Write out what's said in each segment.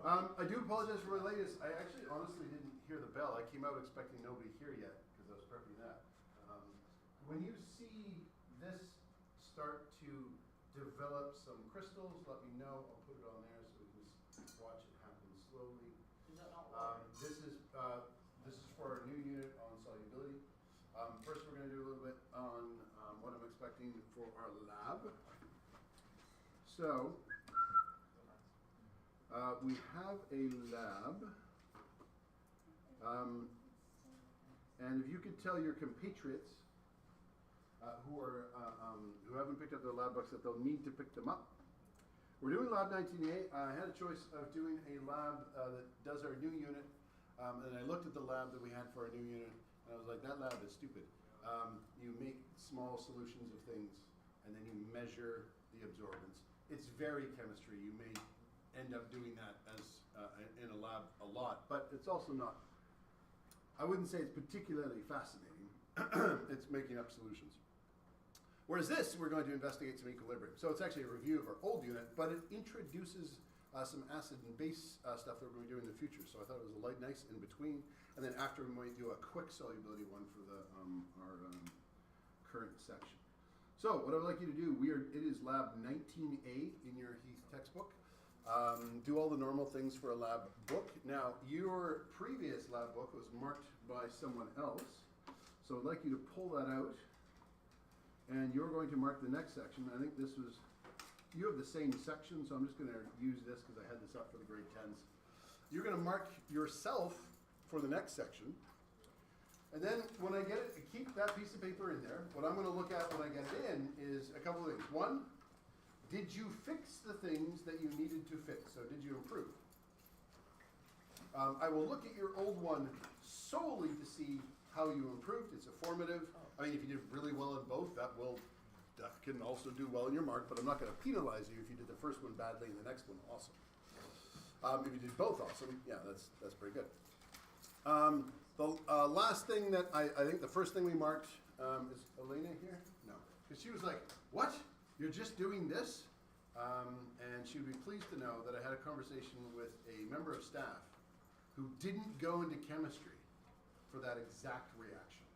I do apologize for my latest. I actually honestly didn't hear the bell. I came out expecting nobody here yet because I was prepping that. When you see this start to develop some crystals, let me know. I'll put it on there so we can just watch it happen slowly. Is that not water? This is for our new unit on solubility. First, we're going to do a little bit on what I'm expecting for our lab. So, we have a lab, and if you could tell your compatriots who haven't picked up their lab books that they'll need to pick them up. We're doing Lab 19A. I had a choice of doing a lab that does our new unit, and I looked at the lab that we had for our new unit, and I was like, that lab is stupid. You make small solutions of things, and then you measure the absorbance. It's very chemistry. You may end up doing that as in a lab a lot, but it's also not. I wouldn't say it's particularly fascinating. It's making up solutions. Whereas this, we're going to investigate some equilibrium. So it's actually a review of our old unit, but it introduces some acid and base stuff that we're going to do in the future. So I thought it was a nice in between. And then after, we might do a quick solubility one for our current section. So what I would like you to do, it is Lab 19A in your Heath textbook. Do all the normal things for a lab book. Now, your previous lab book was marked by someone else. So I'd like you to pull that out, and you're going to mark the next section. I think this was, you have the same section, so I'm just going to use this because I had this up for the grade 10s. You're going to mark yourself for the next section. And then when I get it, keep that piece of paper in there. What I'm going to look at when I get it in is a couple of things. One, did you fix the things that you needed to fix? So did you improve? I will look at your old one solely to see how you improved. It's a formative. I mean, if you did really well in both, that can also do well in your mark, but I'm not going to penalize you if you did the first one badly and the next one awesome. If you did both awesome, yeah, that's pretty good. The last thing that I think the first thing we marked, is Elena here? No. Because she was like, what? You're just doing this? And she would be pleased to know that I had a conversation with a member of staff who didn't go into chemistry for that exact reaction.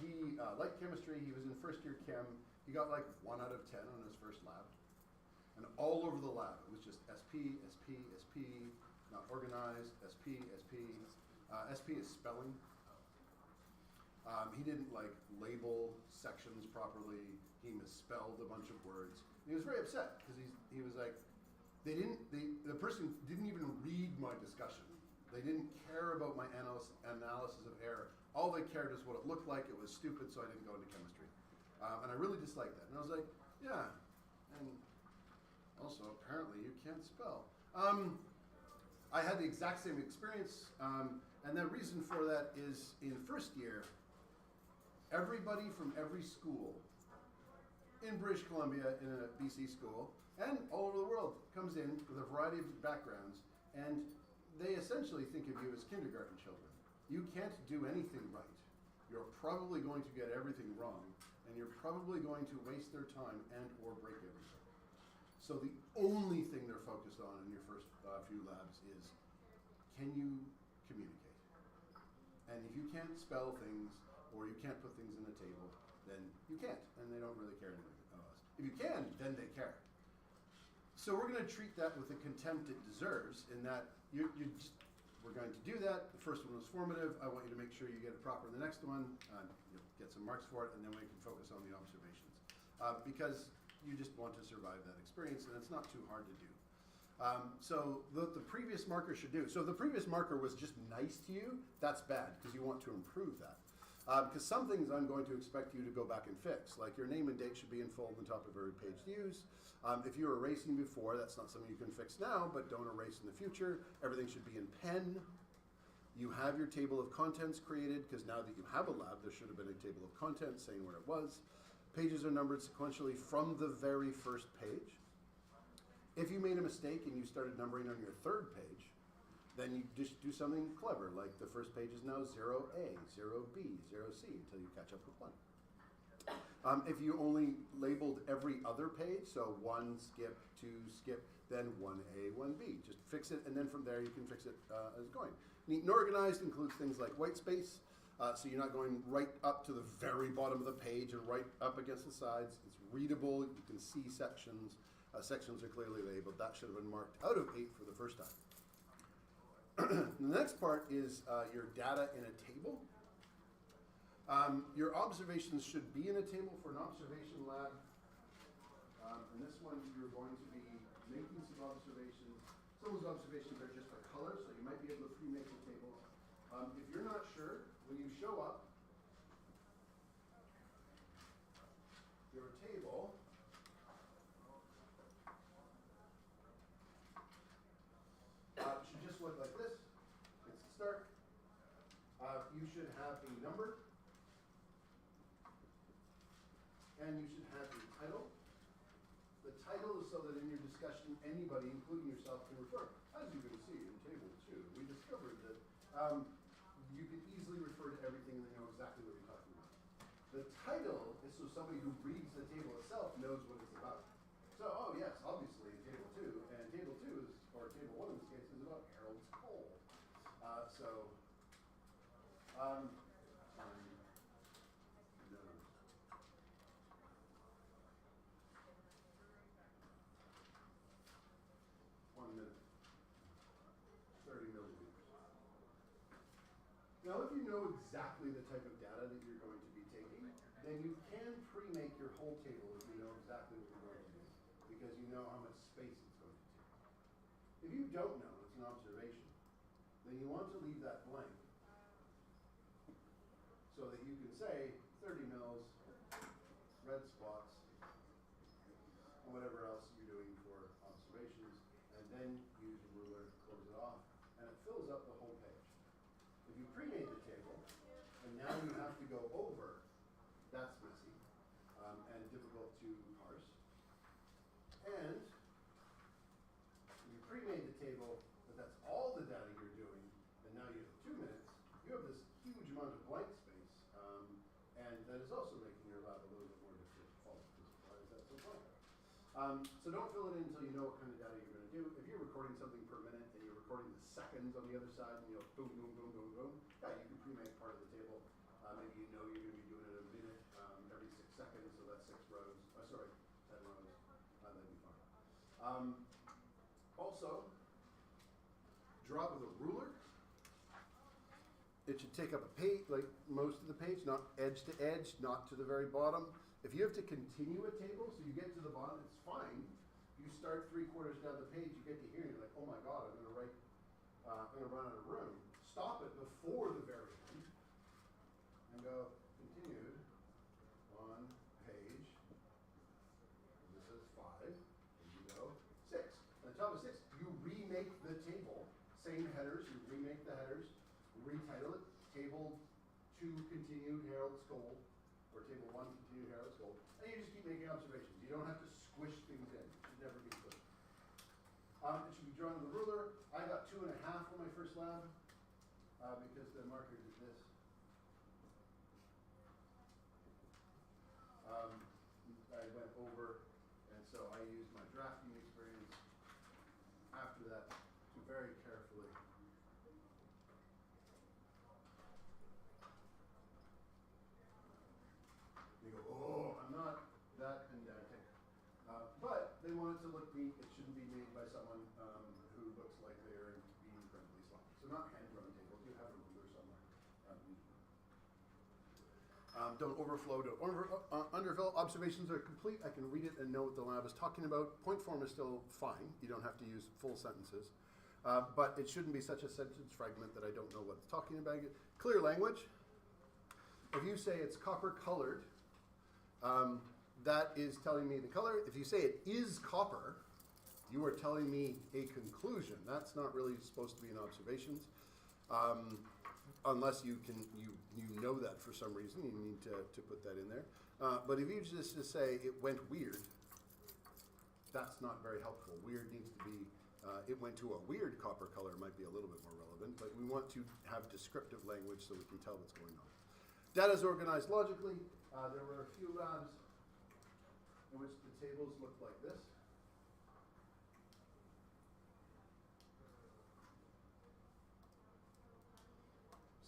He liked chemistry. He was in first year chem. He got like 1 out of 10 on his first lab. And all over the lab, it was just SP, SP, SP, not organized, SP, SP. SP is spelling. He didn't like label sections properly. He misspelled a bunch of words. And he was very upset because he was like, the person didn't even read my discussion. They didn't care about my analysis of error. All they cared is what it looked like. It was stupid, so I didn't go into chemistry. And I really disliked that. And I was like, yeah. And also, apparently, you can't spell. I had the exact same experience. And the reason for that is in first year, everybody from every school in British Columbia, in a BC school, and all over the world comes in with a variety of backgrounds, and they essentially think of you as kindergarten children. You can't do anything right. You're probably going to get everything wrong, and you're probably going to waste their time and or break everything. So the only thing they're focused on in your first few labs is, can you communicate? And if you can't spell things, or you can't put things in a table, then you can't, and they don't really care anything about us. If you can, then they care. So we're going to treat that with the contempt it deserves, in that we're going to do that. The first one was formative. I want you to make sure you get it proper in the next one, you'll get some marks for it, and then we can focus on the observations. Because you just want to survive that experience, and it's not too hard to do. So the previous marker should do. So if the previous marker was just nice to you, that's bad, because you want to improve that. Because some things I'm going to expect you to go back and fix, like your name and date should be in full on the top of every page to use. If you were erasing before, that's not something you can fix now, but don't erase in the future. Everything should be in pen. You have your table of contents created, because now that you have a lab, there should have been a table of contents saying where it was. Pages are numbered sequentially from the very first page. If you made a mistake and you started numbering on your third page, then you just do something clever, like the first page is now 0A, 0B, 0C, until you catch up with 1. If you only labeled every other page, so 1 skip, 2 skip, then 1A, 1B. Just fix it, and then from there you can fix it as it's going. Neat and organized includes things like white space, so you're not going right up to the very bottom of the page and right up against the sides. It's readable, you can see sections. Sections are clearly labeled. That should have been marked out of 8 for the first time. The next part is your data in a table. Your observations should be in a table for an observation lab. And this one you're going to be making some observations. Some of those observations are just for color, so you might be able to pre-make the tables. If you're not sure, when you show up, your table should just look like this. It's the start. You should have a number, and you should have a title. The title is so that in your discussion, anybody, including yourself, can refer. As you can see in table 2, we discovered that you can easily refer to everything and they know exactly what you're talking about. The title is so somebody who reads the table itself knows what it's about. So, oh yes, obviously table 2, and table 2 is, or table 1 in this case, is about Harold's coal. No. 1 minute. 30 milliliters. Now, if you know exactly the type of data that you're going to be taking, then you can pre-make your whole table if you know exactly what you're going to do, because you know how much space it's going to take. If you don't know, it's an observation, then you want to leave that blank so that you can say 30 mils, red spots, and whatever else you're doing for observations, and then use a ruler, close it off, and it fills up the whole page. If you pre-made the table, and now you have to go over, that's messy and difficult to parse. And you pre-made the table, but that's all the data you're doing, and now you have 2 minutes, you have this huge amount of blank space, and that is also making your lab a little bit more difficult to follow, because why is that so blank? So don't fill it in until you know what kind of data you're going to do. If you're recording something per minute and you're recording the seconds on the other side, and you'll boom, boom, boom, boom, boom, yeah, you can pre-make part of the table. Maybe you know you're going to be doing it a minute every 6 seconds, so that's 6 rows. 10 rows. That'd be fine. Also, draw with a ruler. It should take up a page, like most of the page, not edge to edge, not to the very bottom. If you have to continue a table, so you get to the bottom, it's fine. You start 3/4 down the page, you get to here, and you're like, oh my God, I'm going to run out of room. Stop it before the very end, and go continued on page. This is 5, and you go 6. On the top of 6, you remake the table, same headers, you remake the headers, retitle it, table 2 continued Harold's goal, or table 1 continued Harold's goal, and you just keep making observations. You don't have to squish things in. It should never be squished. It should be drawn with a ruler. I got 2.5 on my first lab because the marker did this. I went over, and so I used my drafting experience after that to very carefully you go, oh, I'm not that pedantic. But they want it to look neat. It shouldn't be made by someone who looks like they're being incredibly sloppy. So not hand-drawn tables. You have a ruler somewhere. Don't overflow, don't underfill. Observations are complete. I can read it and know what the lab is talking about. Point form is still fine. You don't have to use full sentences. But it shouldn't be such a sentence fragment that I don't know what it's talking about. Clear language. If you say it's copper colored, that is telling me the color. If you say it is copper, you are telling me a conclusion. That's not really supposed to be in observations. Unless you know that for some reason, you need to put that in there. But if you just say it went weird, that's not very helpful. Weird needs to be, it went to a weird copper color might be a little bit more relevant, but we want to have descriptive language so we can tell what's going on. Data is organized logically. There were a few labs in which the tables looked like this.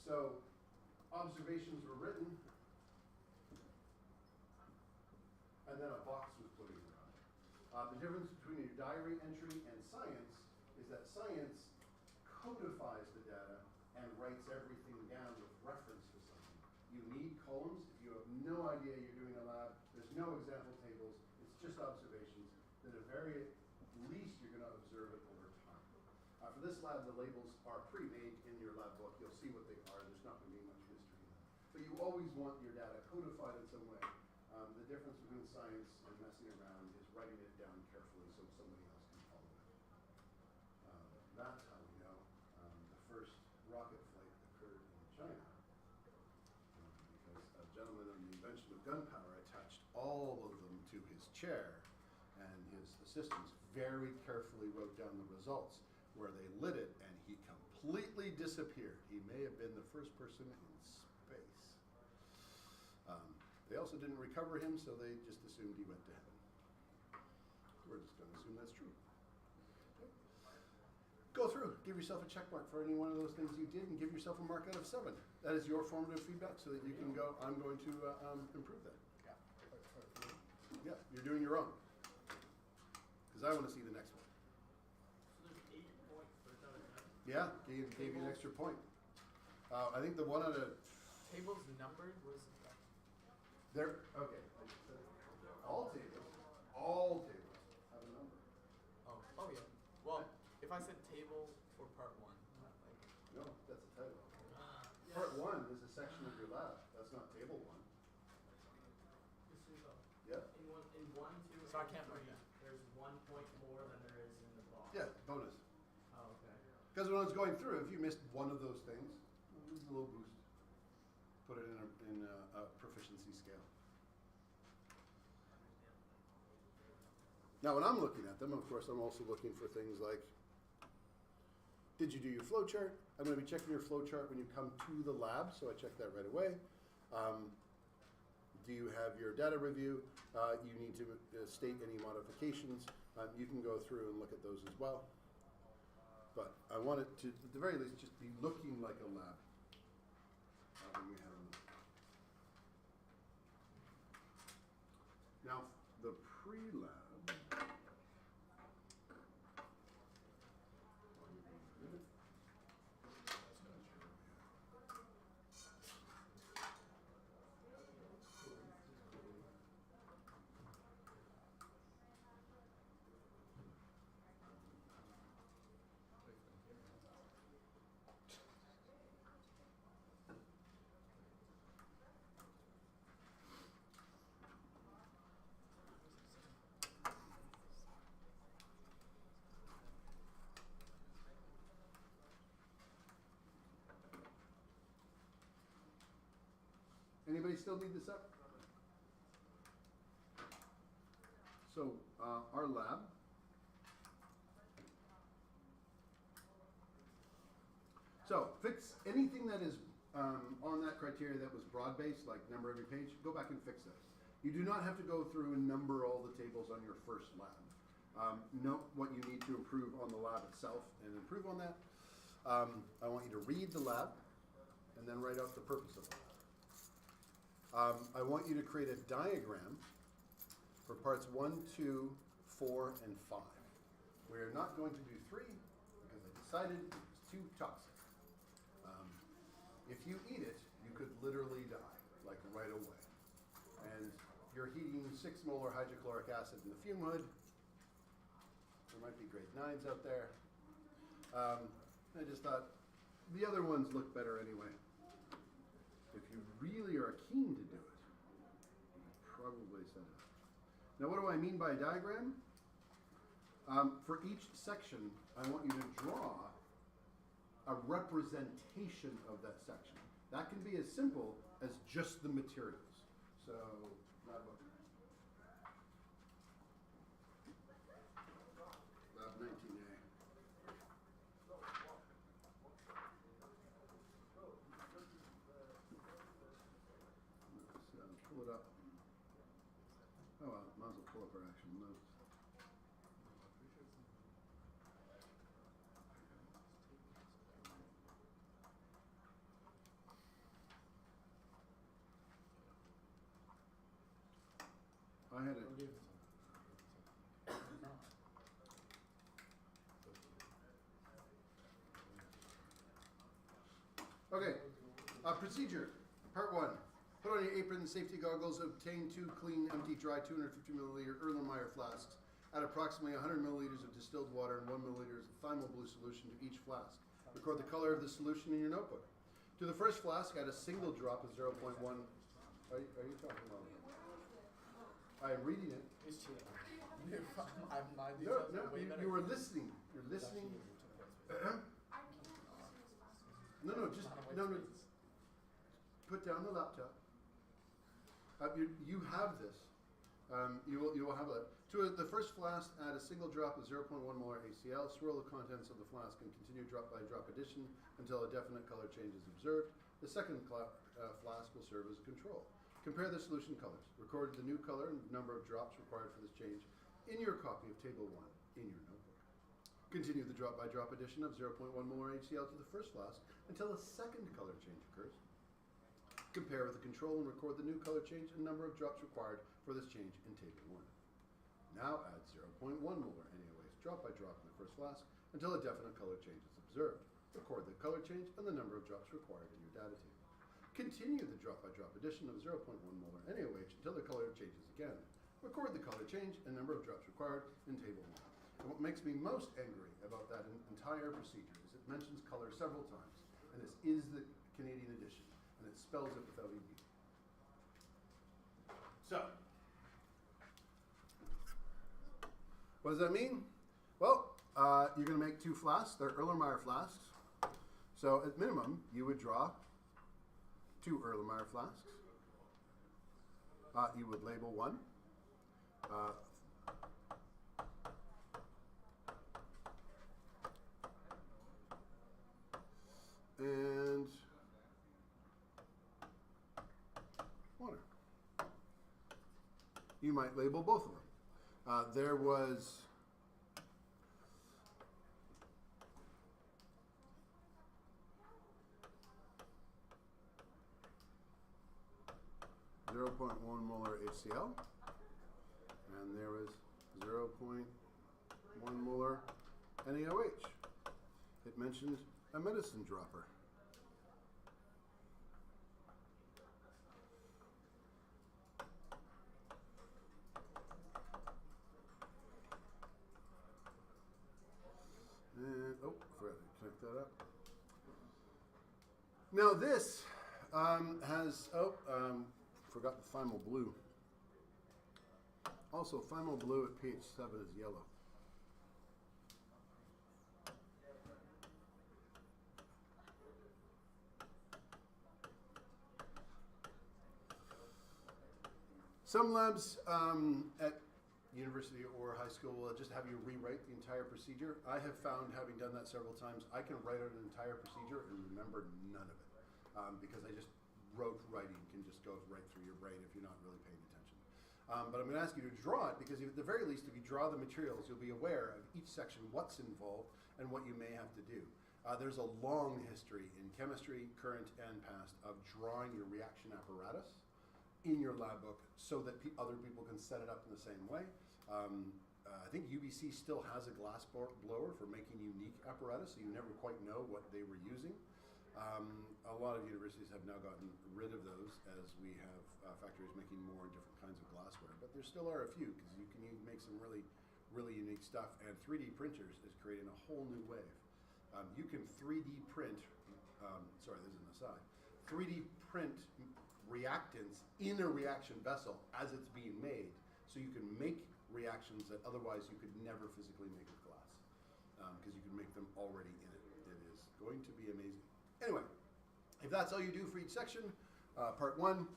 So observations were written, and then a box was put in around it. The difference between your diary entry and science is that science codifies the data and writes everything down with reference to something. You need columns. If you have no idea you're doing a lab, there's no example tables, it's just observations. Then at very least you're going to observe it over time. For this lab, the labels are pre-made in your lab book. You'll see what they are. There's not going to be much mystery in them. But you always want your data codified in some way. The difference between science and messing around is writing it down carefully so somebody else can follow it. That's how we know the first rocket flight occurred in China. Because a gentleman on the invention of gunpowder attached all of them to his chair, and his assistants very carefully wrote down the results where they lit it, and he completely disappeared. He may have been the first person in space. They also didn't recover him, so they just assumed he went to heaven. We're just going to assume that's true. Okay. Go through, give yourself a check mark for any one of those things you did, and give yourself a mark out of 7. That is your formative feedback, so that you can go, I'm going to improve that. Yeah, you're doing your own. Because I want to see the next one. So there's 8 points for another 10? Yeah, gave you an extra point. I think the one out of... Tables numbered? What is it? There, okay. All tables have a number. Oh yeah. Well, if I said table for part 1, like... No, that's a title. Part 1 is a section of your lab. That's not table 1. Yeah. In 1, 2, So I and can't write 3, that. there's 1 point more than there is in the box. Yeah, bonus. Oh, okay. Because when I was going through, if you missed one of those things, it was a little boost. Put it in a proficiency scale. Now, when I'm looking at them, of course, I'm also looking for things like, did you do your flow chart? I'm going to be checking your flow chart when you come to the lab, so I check that right away. Do you have your data review? You need to state any modifications. You can go through and look at those as well. But I want it to, at the very least, just be looking like a lab. When we have them. Now, the pre-lab. Anybody still need this up? So, our lab. So, fix anything that is on that criteria that was broad-based, like number every page, go back and fix those. You do not have to go through and number all the tables on your first lab. Note what you need to improve on the lab itself and improve on that. I want you to read the lab and then write out the purpose of the lab. I want you to create a diagram for parts 1, 2, 4, and 5. We're not going to do 3 because I decided it's too toxic. If you eat it, you could literally die, like right away. And you're heating 6 molar hydrochloric acid in the fume hood. There might be grade 9s out there. I just thought the other ones look better anyway. If you really are keen to do it, you can probably set it up. Now, what do I mean by a diagram? For each section, I want you to draw a representation of that section. That can be as simple as just the materials. So, lab book. Lab 19A. Pull it up. Oh well, might as well pull up our actual notes. I had it. I'll give it to him. No. Okay, procedure, part 1. Put on your apron, safety goggles, obtain 2 clean, empty, dry 250 milliliter Erlenmeyer flasks. Add approximately 100 milliliters of distilled water and 1 milliliter of Thymol Blue solution to each flask. Record the color of the solution in your notebook. To the first flask, add a single drop of 0.1. Are you talking about? I am reading it. He's cheating. My No, details no, are way better. you were listening. You're listening. No, just, no. Put down the laptop. You have this. You will have a. To the first flask, add a single drop of 0.1 molar HCl. Swirl the contents of the flask and continue drop by drop addition until a definite color change is observed. The second flask will serve as a control. Compare the solution colors. Record the new color and number of drops required for this change in your copy of Table 1 in your notebook. Continue the drop by drop addition of 0.1 molar HCl to the first flask until a second color change occurs. Compare with the control and record the new color change and number of drops required for this change in Table 1. Now add 0.1 molar NaOH drop by drop in the first flask until a definite color change is observed. Record the color change and the number of drops required in your data table. Continue the drop by drop addition of 0.1 molar NaOH until the color changes again. Record the color change and number of drops required in Table 1. And what makes me most angry about that entire procedure is it mentions color several times, and this is the Canadian edition, and it spells it without ED. So, what does that mean? Well, you're going to make 2 flasks. They're Erlenmeyer flasks. So, at minimum, you would draw 2 Erlenmeyer flasks. You would label 1. And water. You might label both of them. There was 0.1 molar HCl, and there was 0.1 molar NaOH. It mentioned a medicine dropper. And, oh, forgot to connect that up. Now this has, forgot the Thymol Blue. Also, Thymol Blue at pH 7 is yellow. Some labs at university or high school will just have you rewrite the entire procedure. I have found, having done that several times, I can write out an entire procedure and remember none of it because I just rote writing can just go right through your brain if you're not really paying attention. But I'm going to ask you to draw it because at the very least, if you draw the materials, you'll be aware of each section, what's involved, and what you may have to do. There's a long history in chemistry, current and past, of drawing your reaction apparatus in your lab book so that other people can set it up in the same way. I think UBC still has a glass blower for making unique apparatus, so you never quite know what they were using. A lot of universities have now gotten rid of those as we have factories making more different kinds of glassware, but there still are a few because you can make some really, really unique stuff, and 3D printers is creating a whole new wave. You can 3D print, sorry, this is an aside, 3D print reactants in a reaction vessel as it's being made, so you can make reactions that otherwise you could never physically make with glass, because you can make them already in it. It is going to be amazing. Anyway, if that's all you do for each section, part 1,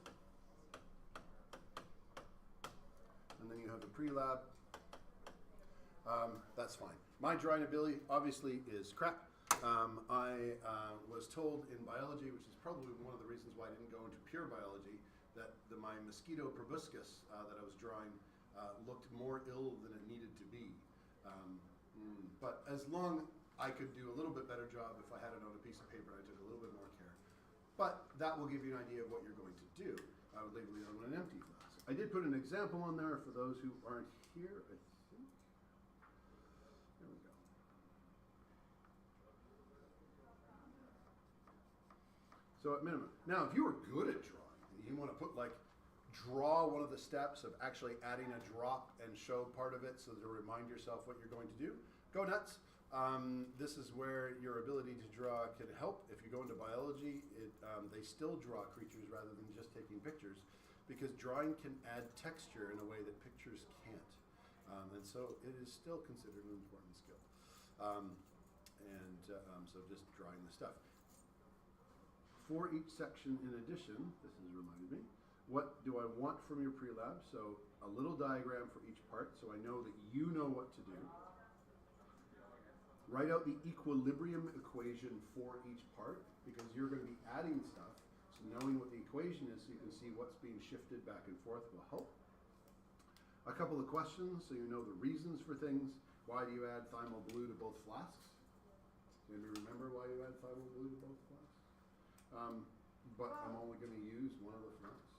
and then you have the pre-lab, that's fine. My drawing ability obviously is crap. I was told in biology, which is probably one of the reasons why I didn't go into pure biology, that my mosquito proboscis that I was drawing looked more ill than it needed to be. But as long I could do a little bit better job if I had it on a piece of paper and I took a little bit more care. But that will give you an idea of what you're going to do. I would label it on an empty flask. I did put an example on there for those who aren't here, I think. There we go. So at minimum. Now, if you were good at drawing, and you want to put like, draw one of the steps of actually adding a drop and show part of it so to remind yourself what you're going to do, go nuts. This is where your ability to draw can help. If you go into biology, they still draw creatures rather than just taking pictures, because drawing can add texture in a way that pictures can't. And so it is still considered an important skill. So just drawing the stuff. For each section in addition, this has reminded me, what do I want from your pre-lab? So a little diagram for each part so I know that you know what to do. Write out the equilibrium equation for each part, because you're going to be adding stuff. So knowing what the equation is so you can see what's being shifted back and forth will help. A couple of questions so you know the reasons for things. Why do you add thymol blue to both flasks? Do you remember why you add thymol blue to both flasks? But I'm only going to use one of the flasks.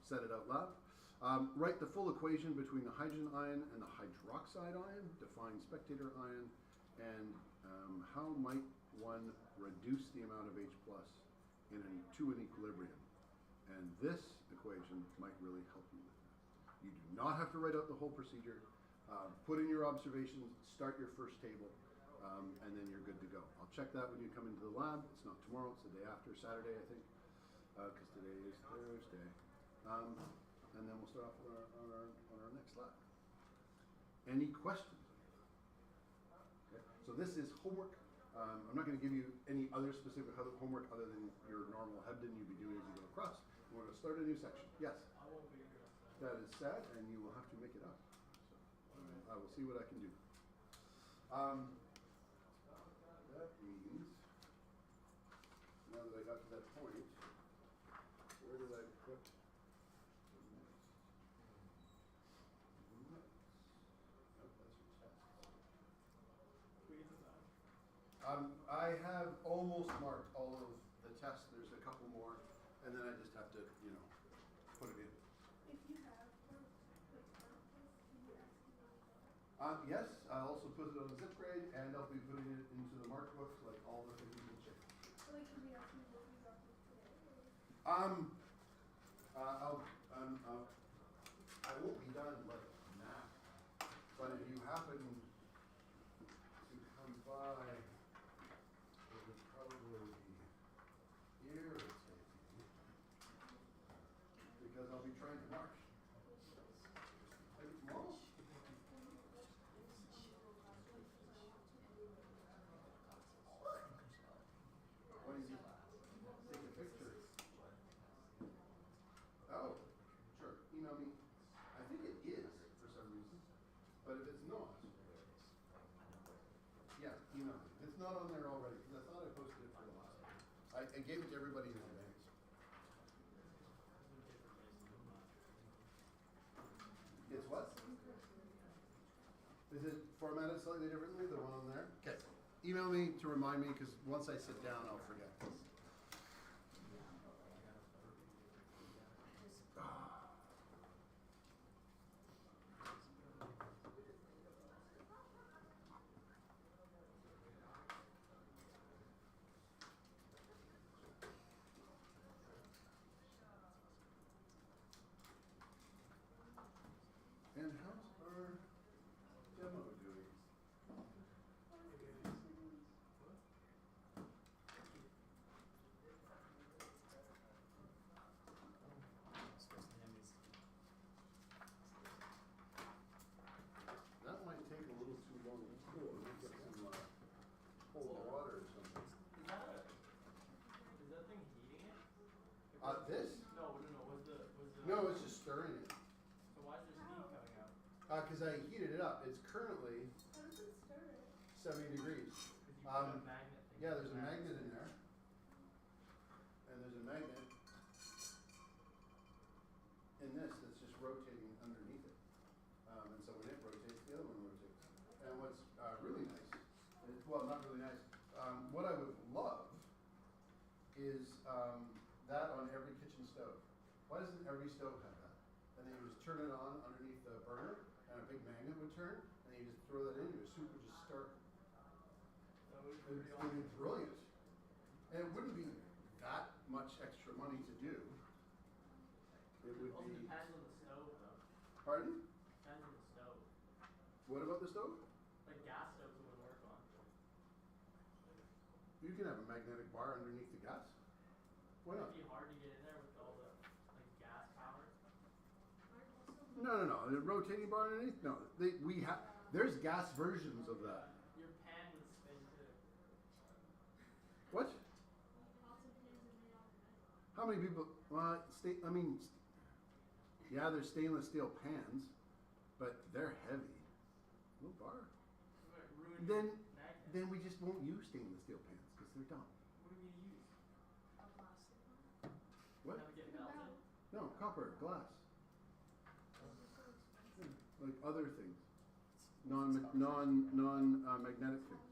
Set it out loud. Write the full equation between the hydrogen ion and the hydroxide ion, define spectator ion, and how might one reduce the amount of H plus to an equilibrium. And this equation might really help you with that. You do not have to write out the whole procedure. Put in your observations, start your first table, and then you're good to go. I'll check that when you come into the lab. It's not tomorrow, it's the day after, Saturday, I think, because today is Thursday. And then we'll start off on our next lab. Any questions? Okay. So this is homework. I'm not going to give you any other specific homework other than your normal Hebden you'd be doing as you go across. We're going to start a new section. Yes? I won't be here. That is sad, and you will have to make it up. So I will see what I can do. That means, now that I got to that point, where did I put the notes? Nope, that's your test. We get to that. I have almost marked all of the tests. There's a couple more, and then I just have to, put it in. If you have like samples, can you ask me about that? Yes, I'll also put it on the zip grade, and I'll be putting it into the mark books, like all the things you check. So like, can we ask me what we got this today? I won't be done like now, but if you happen to come by, it would probably be irritating, because I'll be trying to mark. Maybe tomorrow? What do you take a picture? Oh, sure. Email me. I think it is for some reason, but if it's not, yeah, email me. If it's not on there already, because I thought I posted it for the last one. I gave it to everybody in advance. It's what? Is it formatted slightly differently, the one on there? Okay. Email me to remind me, because once I sit down, I'll forget. And how's our demo doing? That might take a little too long to cool. We need to get some cold water or something. Is that thing heating it? This? No. Was the? No, it's just stirring it. So why is there steam coming out? Because I heated it up. It's currently How does it stir it? 70 degrees. Because you put a magnet thing. Yeah, there's a magnet in there. And there's a magnet in this that's just rotating underneath it. And so when it rotates, the other one rotates. And what's really nice, well, not really nice, what I would love is that on every kitchen stove. Why doesn't every stove have that? turn it on underneath the burner, and a big magnet would turn, and you just throw that in, and your soup would just start. That would It would be brilliant. And it wouldn't be that much extra money to do. It would Also be. depends on the stove though. Pardon? Depends on the stove. What about the stove? Like gas stoves it wouldn't work on. You can have a magnetic bar underneath the gas. Why not? It'd be hard to get in there with all the like gas power. No. The rotating bar underneath? No. There's gas versions of that. Your pan would spin too. What? How many people? Well, yeah, they're stainless steel pans, but they're heavy. Little bar. It would ruin Then, your magnet. then we just won't use stainless steel pans because they're dumb. What are we gonna use? What? Have it get melted? No, copper, glass, like other things, magnetic things.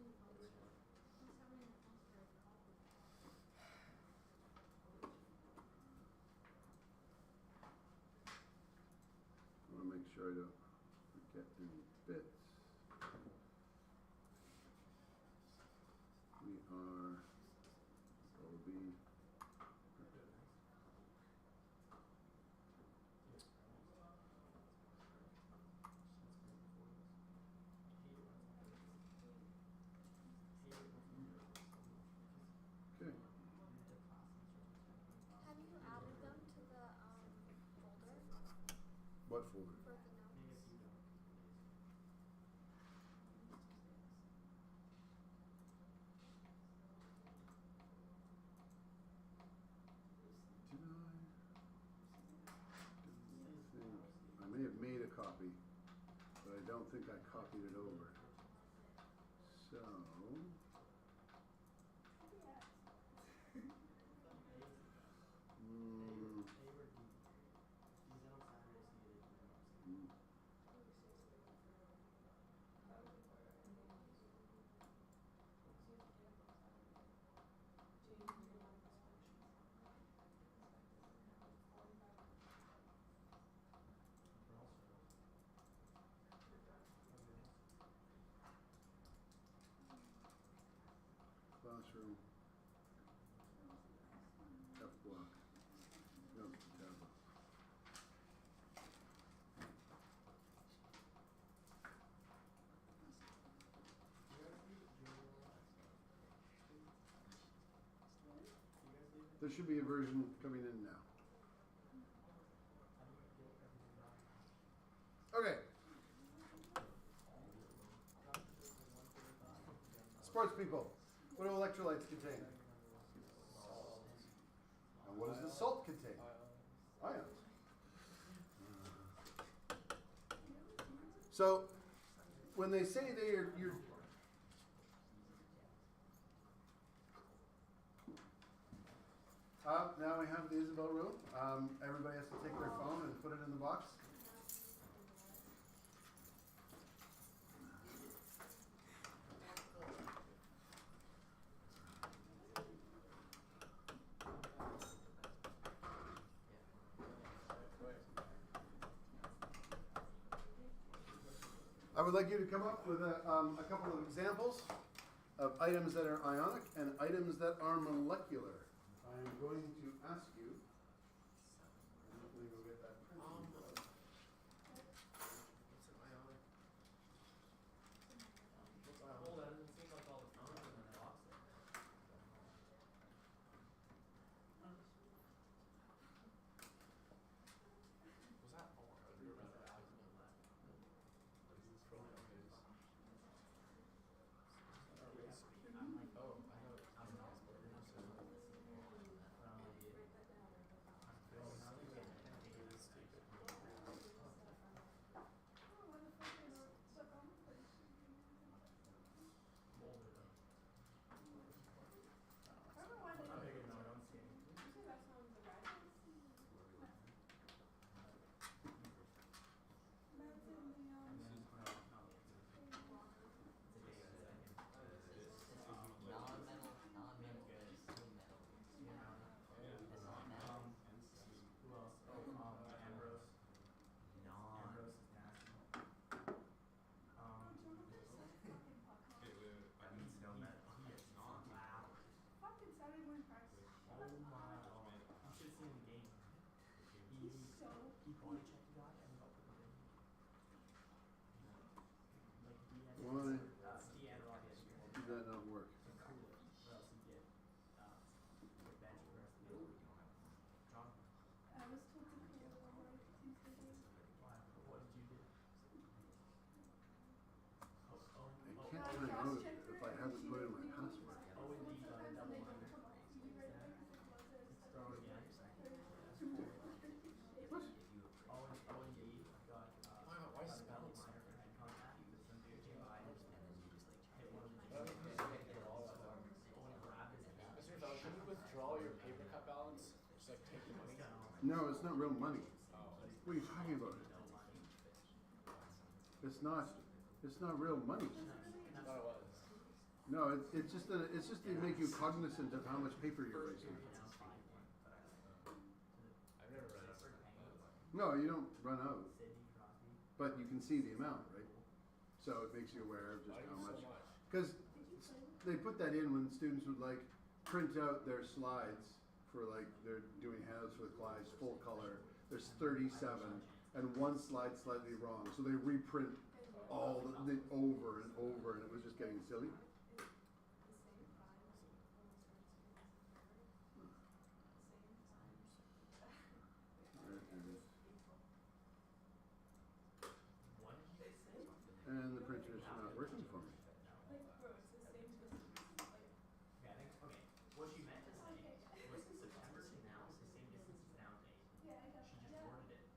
I want to make sure I don't forget any bits. We are OB. Okay. Have you added them to the folder What folder? for the notes? Did I may have made a copy, but I don't think I copied it over. So, classroom, F block, no, tab. There should be a version coming in now. Okay. Sports people, what do electrolytes contain? And what does the salt contain? Ions. So, when they say you're now we have the Isabel rule. Everybody has to take their phone and put it in the box. I would like you to come up with a couple of examples of items that are ionic and items that are molecular. I am going to ask you. Let me go get that printing. Well, that doesn't seem like all the phones in the box there. Was that all? so Keep body check you got and go put it in. Like DN. Why? DN Rocket. Did that not work? And cool it, or else you get, like bench the rest of the day. John, I was told to cool it on like Tuesday. why, what did you do? Oh, oh, I oh, can't I find out cross-checked if her I and haven't she put in didn't my use password. it. Oh, And indeed, sometimes double they mine. don't come up. You read it because it was a Throw it again. What? Oh, indeed, got, Why got a spell double it? minor for head contact with some dude came by and hit one of the Well, dudes. you just get it all out. Oh, and grabbed his head. Mr. Fell, can you withdraw your paper cut balance? Just like take the money. No, it's not real money. Oh. What are you talking about? No money. It's not. It's not real money. I thought it was. No, it's just to make you cognizant of how much paper you're wasting. I've never read it. No, you don't run out, Sydney, Crosby. but you can see the amount, right? So it makes you aware of just Why how so much. much? Because they put that in when students would like print out their slides for like they're doing halves with Clyde's full color. There's 37 and one slide slightly wrong, so they reprint all the over and over, and it was just getting silly. What did you say? And the printer's not working for me. Like, bro, it's the same distance. Like, Okay, I think, okay, what she meant to say was September to now is the same distance as now to April. yeah, I got She just that. worded it.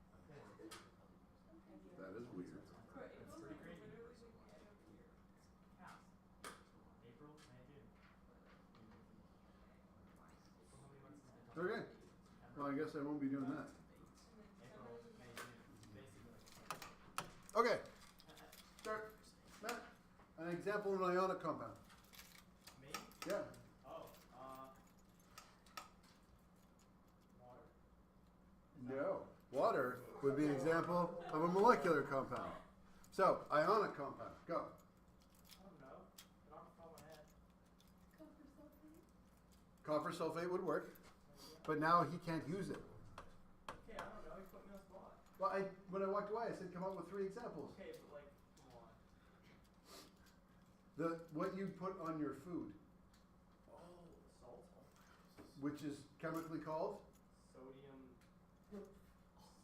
That is weird. Bro, That's April's pretty like crazy. literally the end of the year. Counts. April, May, June. So how many months is it? Okay. Well, I guess I won't be doing that. April, May, June, basically. Okay. Start. Matt, an example of an ionic compound. Me? Yeah. Oh, water? No. Water would be an example of a molecular compound. So, ionic compound. Go. I don't know. Not off the top of my head. Copper sulfate. Copper sulfate would work, but now he can't use it. Okay, I don't know. You put me on the spot. Well, when I walked away, I said, come up with 3 examples. Okay, but like, come on. What you put on your food, Oh, salt. which is chemically called Sodium.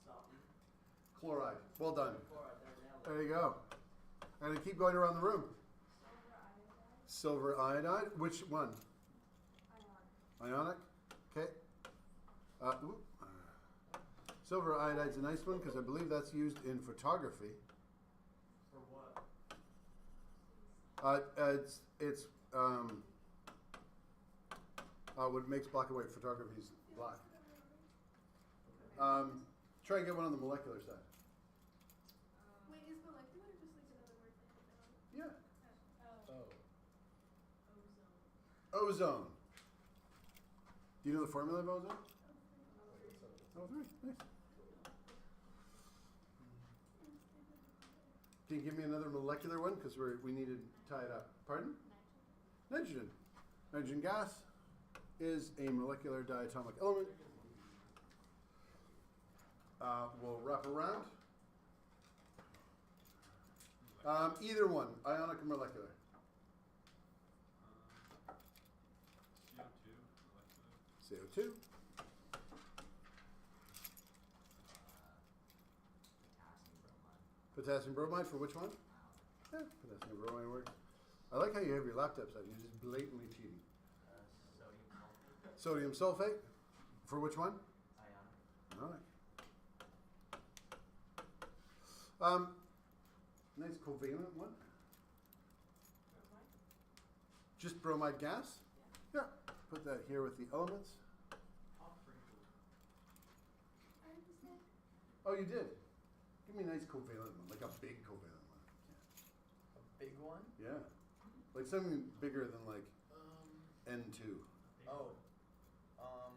Something. chloride. Well done. Chloride, there, nailed it. There you go. And I keep going around the room. Silver iodide. Silver iodide. Which one? Ionic. Ionic. Okay. Silver iodide's a nice one because I believe that's used in photography. For what? What makes black and white photography is black. Okay. Try and get one on the molecular side. Wait, is molecular just like another word for ionic? Yeah. Oh. Oh. Ozone. Ozone. Do you know the formula of ozone? Oh, Oh, nice. Can you give me another molecular one? Because we need to tie it up. Pardon? Nitrogen. Nitrogen gas is a molecular diatomic element. We'll wrap around. Either one, ionic or molecular. CO2, CO2. Potassium bromide for which one? Yeah, potassium bromide works. I like how you have your laptops out. You're just blatantly cheating. Sodium sulfate. Sodium sulfate for which one? Ionic. All right. Nice covalent one. Just bromide gas? Yeah. Put that here with the elements. Oh, pretty cool. I understand. Oh, you did? Give me a nice covalent one, like a big covalent one. A big one? Yeah. Like something bigger than like Um. N2. Big Oh. one.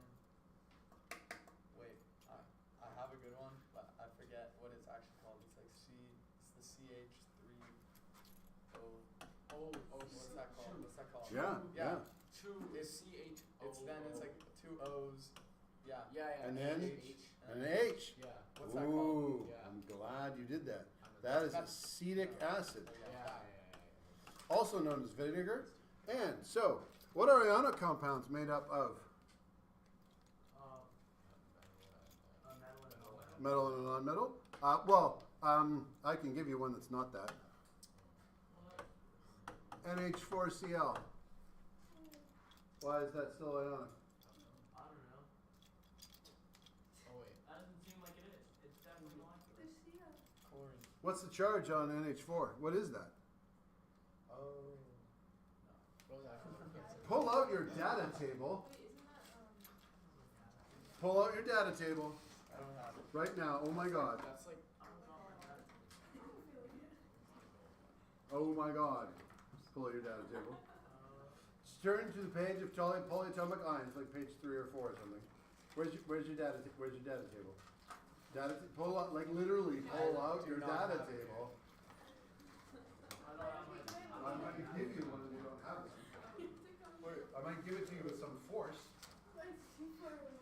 Wait. I have a good one, but I forget what it's actually called. It's like It's the CH3O. What's that called? What's that called? Yeah, yeah. Two. It's CH. then it's like 2 O's. Yeah. Yeah, yeah. And then? H, and And an H. Yeah. What's that Ooh, called? Yeah. I'm glad you did that. That is acetic acid, Yeah. also known as vinegar. And so, what are ionic compounds made up of? Metal and a non-metal. Metal and a non-metal? I can give you one that's not that. NH4Cl. Why is that still ionic? I don't know. Oh wait. That doesn't seem like it is. It's definitely molecular. There's Theo. Chlorine. What's the charge on NH4? What is that? Oh. What was that? Pull out your data table. Wait, isn't that, Pull out your data table I don't have it. right now. Oh my God. That's like. I don't know what that is. I don't feel like it. Oh my God. Pull out your data table. Uh, Turn to the page of polyatomic ions, like page 3 or 4 or something. Where's your data table? Pull out, like literally pull out your data table. I don't have my. I might give you one if you don't have it. Wait. I might give it to you with some force. That's too far away.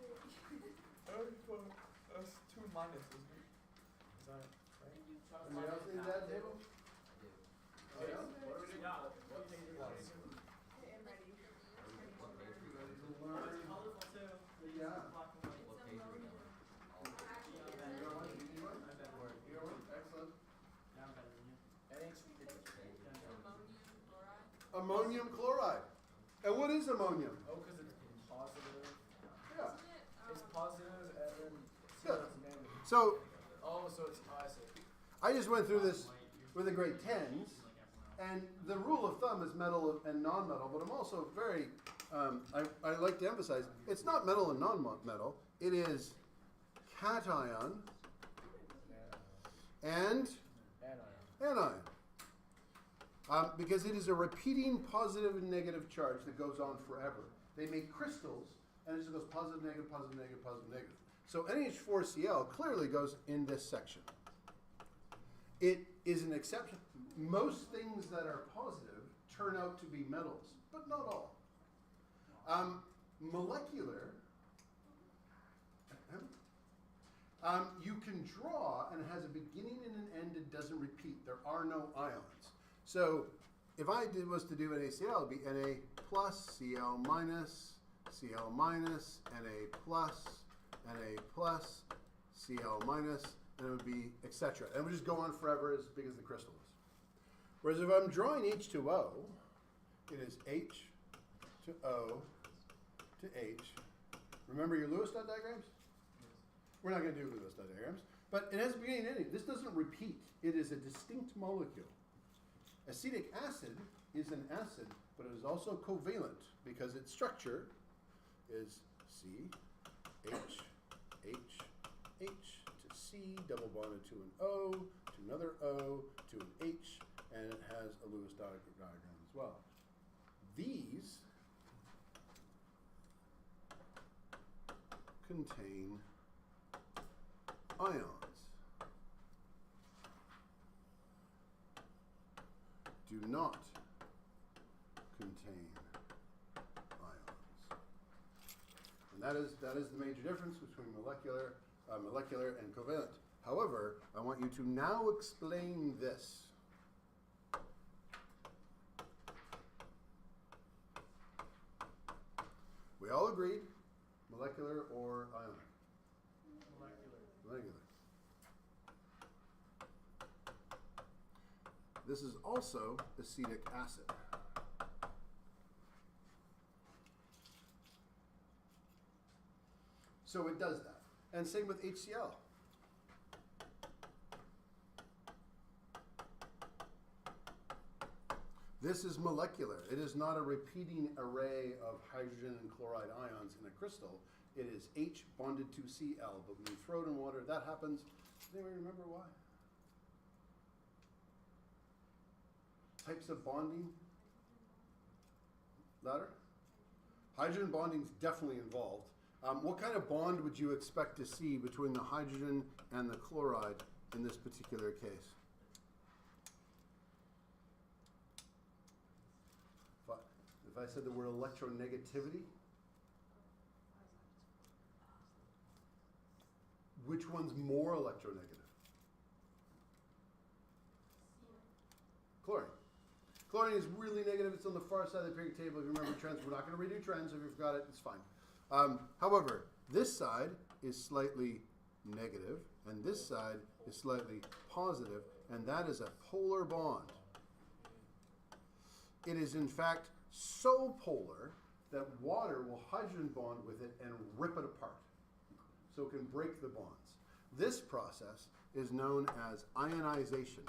That's 2 minus, isn't it? Is that right? Anybody else need a data table? Oh, yeah? What are we doing? Yeah. What page are Plus. you on? Okay, I'm ready. Ready to Oh, learn? it's colorful too. It's Yeah. black and white. It's ammonia. Actually, You it's got one? You need one? I'm better. You got one? Excellent. Yeah, I'm better than you. Ammonium chloride. And what is ammonium? Oh, because it's positive. Yeah. It's positive and then Yeah. it's negative. So Oh, so it's acid. I just went through this White, you're with the grade 10s. like everyone else. And the rule of thumb is metal and non-metal, but I'm also very, I like to emphasize, it's not metal and non-metal, it is cation and anion. Because it is a repeating positive and negative charge that goes on forever. They make crystals, and it just goes positive, negative, positive, negative, positive, negative. So NH4Cl clearly goes in this section. It is an exception. Most things that are positive turn out to be metals, but not all. Molecular, you can draw and it has a beginning and an end, it doesn't repeat. There are no ions. So if I was to do an ACl, it would be Na plus, Cl minus, Cl minus, Na plus, Na plus, Cl minus, and it would be etc. And it would just go on forever as big as the crystal is. Whereas if I'm drawing H2O, it is H to O to H. Remember your Lewis dot diagrams? We're not going to do Lewis dot diagrams, but it has a beginning and ending. This doesn't repeat. It is a distinct molecule. Acetic acid is an acid, but it is also covalent because its structure is C, H, H, H to C, double bonded to an O, to another O, to an H, and it has a Lewis diagram as well. These contain ions. Do not contain ions. And that is the major difference between molecular and covalent. However, I want you to now explain this. We all agreed, molecular or ionic? Molecular. This is also acetic acid. So it does that. And same with HCl. This is molecular. It is not a repeating array of hydrogen and chloride ions in a crystal. It is H bonded to Cl, but when you throw it in water, that happens. Does anybody remember why? Types of bonding? Ladder? Hydrogen bonding is definitely involved. What kind of bond would you expect to see between the hydrogen and the chloride in this particular case? If I said the word electronegativity? Which one's more electronegative? Chlorine. Chlorine is really negative. It's on the far side of the periodic table. If you remember trends, we're not going to redo trends. If you forgot it, it's fine. However, this side is slightly negative, and this side is slightly positive, and that is a polar bond. It is, in fact, so polar that water will hydrogen bond with it and rip it apart. So it can break the bonds. This process is known as ionization.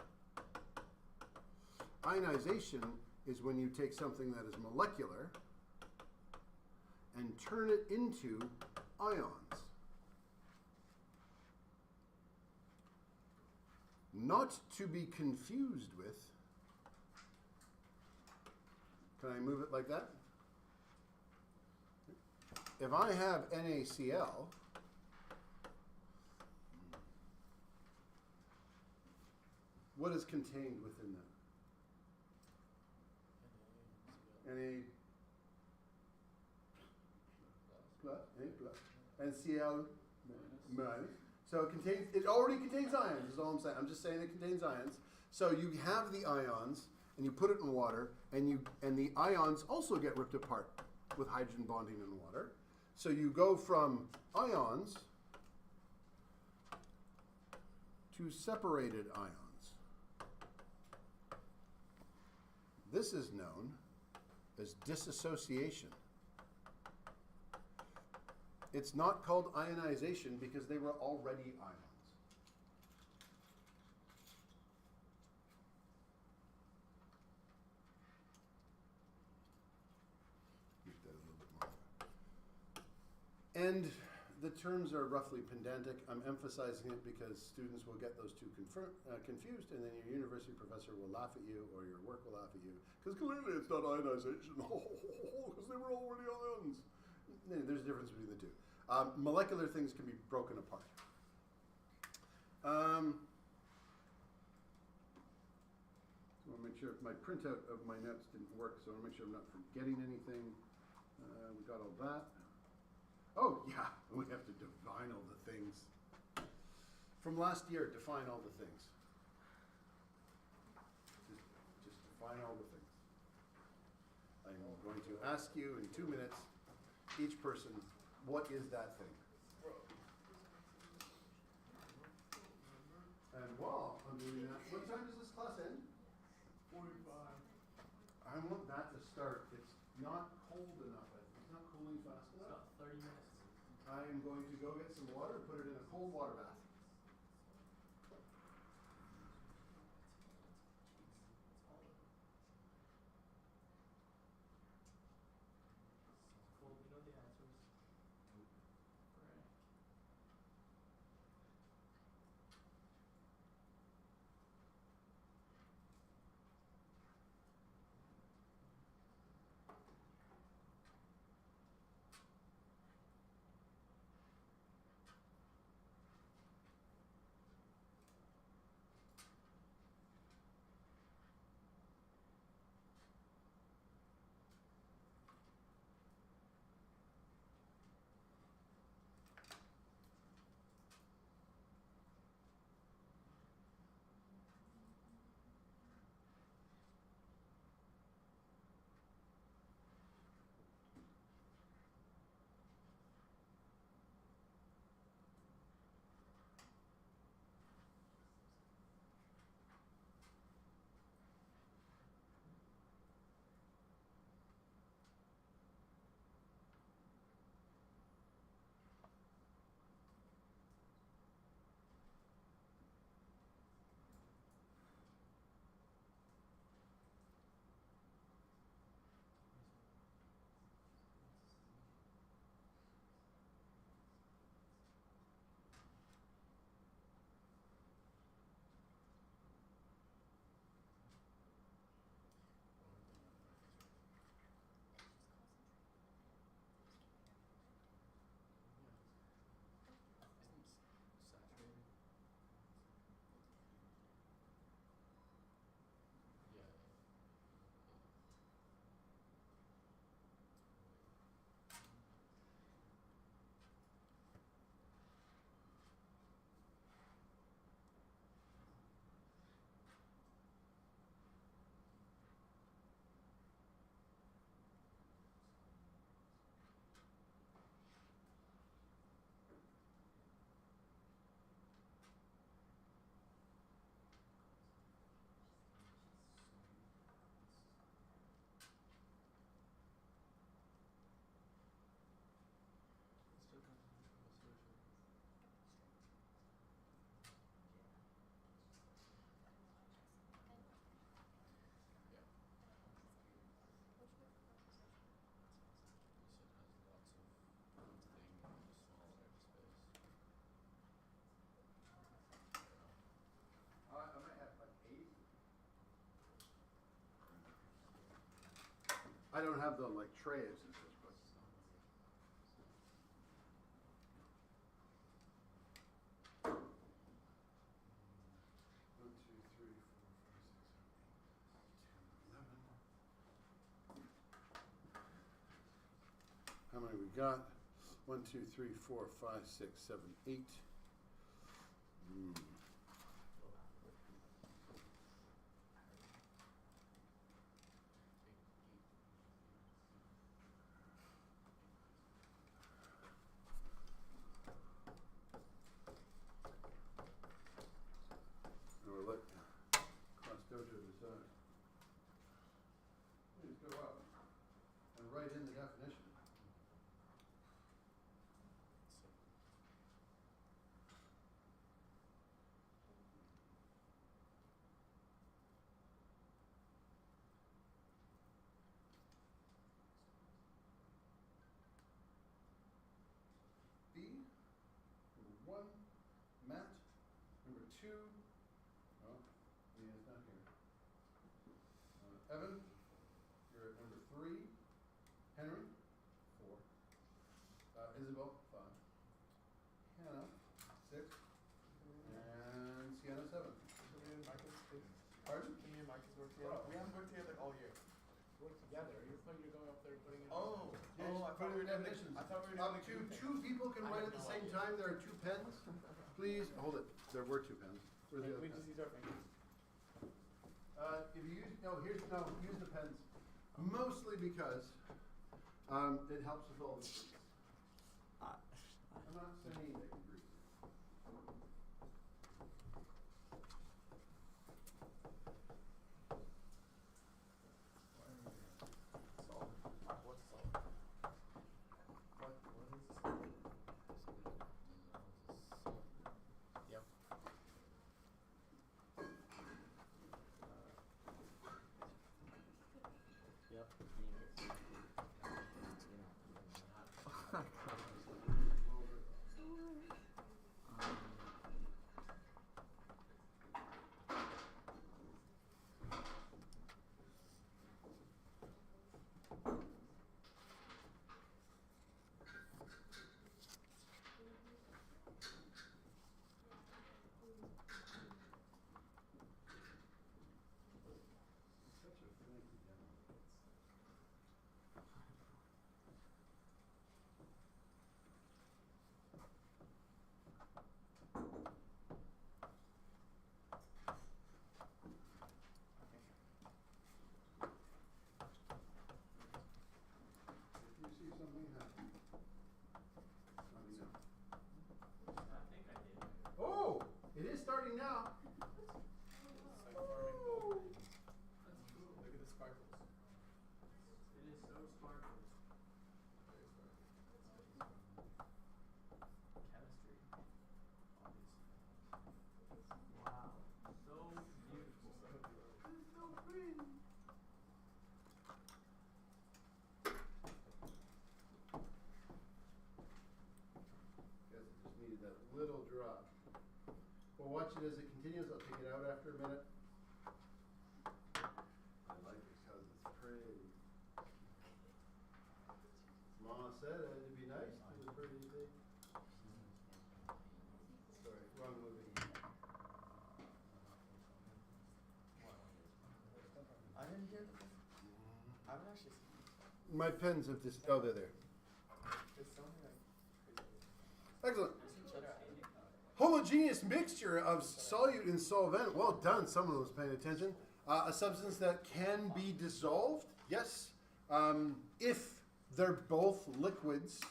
Ionization is when you take something that is molecular and turn it into ions. Not to be confused with, can I move it like that? If I have NaCl, what is contained within that? Na plus, Na plus, and Cl minus. So it already contains ions, is all I'm saying. I'm just saying it contains ions. So you have the ions, and you put it in water, and the ions also get ripped apart with hydrogen bonding in water. So you go from ions to separated ions. This is known as dissociation. It's not called ionization because they were already ions. Make that a little bit more. And the terms are roughly pedantic. I'm emphasizing it because students will get those two confused, and then your university professor will laugh at you, or your work will laugh at you, because clearly it's not ionization, because they were already ions. There's a difference between the two. Molecular things can be broken apart. So I want to make sure my printout of my notes didn't work, so I want to make sure I'm not forgetting anything. We got all that. Oh, yeah, we have to define all the things. From last year, define all the things. Just define all the things. I'm going to ask you in 2 minutes, each person, what is that thing? And while I'm doing that, what time does this class end? 45. I want that to start. It's not cold enough. It's not cooling fast enough. It's about 30 minutes. I'm going to go get some water and put it in a cold water bath. Cool, we know the answers. Alright. I don't have the like trays and such, but. One, two, three, four, 5, 6, 7, 8, 9, 10, 11. How many we got? 1, 2, 3, 4, 5, 6, 7, 8. Or let Cross Dojo decide. Please go up and write in the definition. B, number 1, Matt, number 2, oh, Leah's not here. Evan, you're at number 3, Henry, 4, Isabel, 5, Hannah, 6, and Sienna, 7. Can me and Marcus Pardon? Can me and Marcus work together? We haven't worked together all year. Work together. You're going up there putting it. Oh, Yes, I put thought in we were doing definitions. I thought we were Up doing to 2 people can I write have at the no same idea. time. There are 2 pens. Please hold it. There were 2 pens. Where's the other We pen? just use our fingers. If you use use the pens. Mostly because it helps with all the grease. I'm not saying they can grease it. Salt. What's salt? What is salt? Yep. Yep. Such a finicky demo. If you see something happen, let me know. I think I did. Oh, it is starting now. It's like farming gold. Look at the sparkles. It is so sparkly. Very sparkly. Chemistry. Obviously. Wow. So beautiful. It's so pretty. Guess it just needed that little drop. We'll watch it as it continues. I'll take it out after a minute. I like it because it's pretty. Mama said it had to be nice to the pretty thing. Sorry, wrong movie. I didn't hear this. I haven't actually seen this. My pens have just. Oh, they're there. There's so many like crazy. Excellent. I've seen cheddar out. Homogeneous mixture of solute and solvent. Well done. Someone was paying attention. A substance that can be dissolved. Yes. If they're both liquids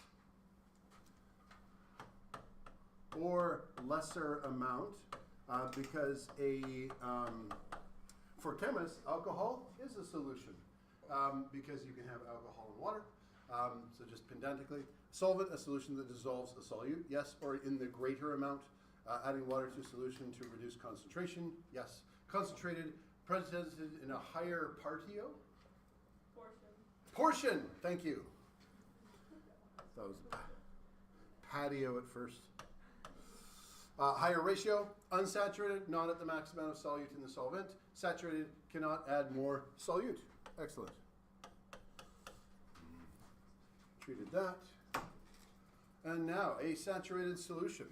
or lesser amount, because for chemists, alcohol is a solution because you can have alcohol and water. So just pedantically, solvent, a solution that dissolves a solute, yes, or in the greater amount, adding water to a solution to reduce concentration, yes. Concentrated, presented in a higher partio. Portion, thank you. That was patio at first. Higher ratio, unsaturated, not at the max amount of solute in the solvent. Saturated, cannot add more solute. Excellent. treated that. And now a saturated solution.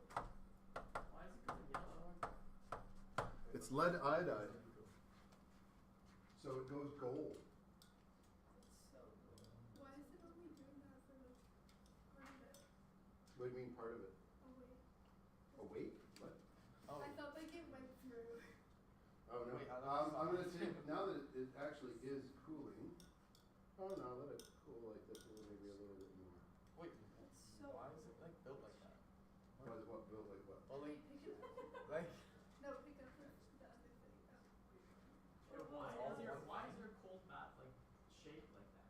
Why is it because of yellow? It's lead iodide, so it goes gold. So, why is it only doing that for like part of it? What do you mean part of it? Oh wait. A weight? What? Oh, I thought like it went through. Oh no. Wait, how does I'm gonna this take, sound? now that it actually is cooling. Oh no, let it cool like this, maybe a little bit more. wait, So- why is it like built like that? What is what, built like what? Well, Wait, like, pick it up. like, No, pick up the other thing. Yeah, why is your cold bath like shaped like that?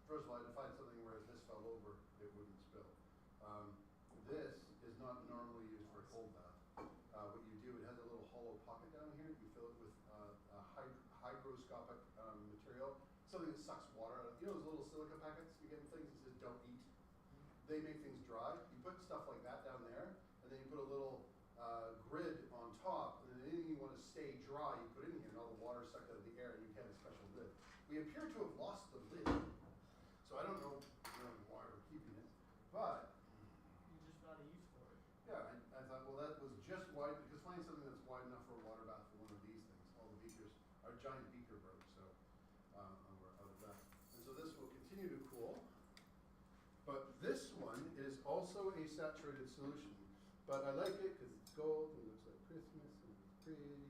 First of all, I had to find something where if this fell over, it wouldn't spill. This is not normally used for a cold bath. What you do, it has a little hollow pocket down here. You fill it with a hygroscopic material, something that sucks water out of. You know those little silica packets you get in things that says "don't eat." They make things dry. You put stuff like that down there, and then you put a little grid on top, and then anything you want to stay dry, you put in here, and all the water sucked out of the air, and you have a special lid. We appear to have lost the lid, so I don't know why we're keeping it, but You just got a use for it. yeah, I thought, well, that was just wide, because finding something that's wide enough for a water bath for one of these things, all the beakers, our giant beaker broke, so we're out of that. And so this will continue to cool. But this one is also a saturated solution. But I like it because it's gold and it looks like Christmas and it's pretty.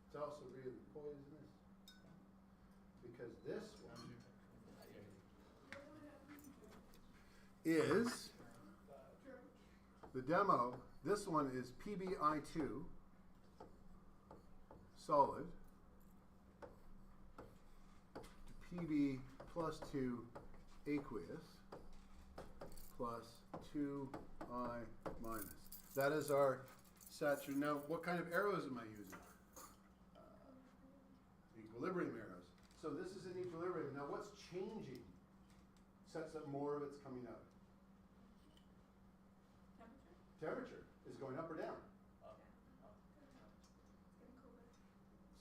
It's also really poisonous because this one is the demo. This one is PBI2 solid to PB plus 2 aqueous plus 2I minus. That is our saturated. Now, what kind of arrows am I using? Equilibrium arrows. So this is in equilibrium. Now, what's changing such that more of it's coming out? Temperature? Temperature is going up or down. oh, It's getting colder.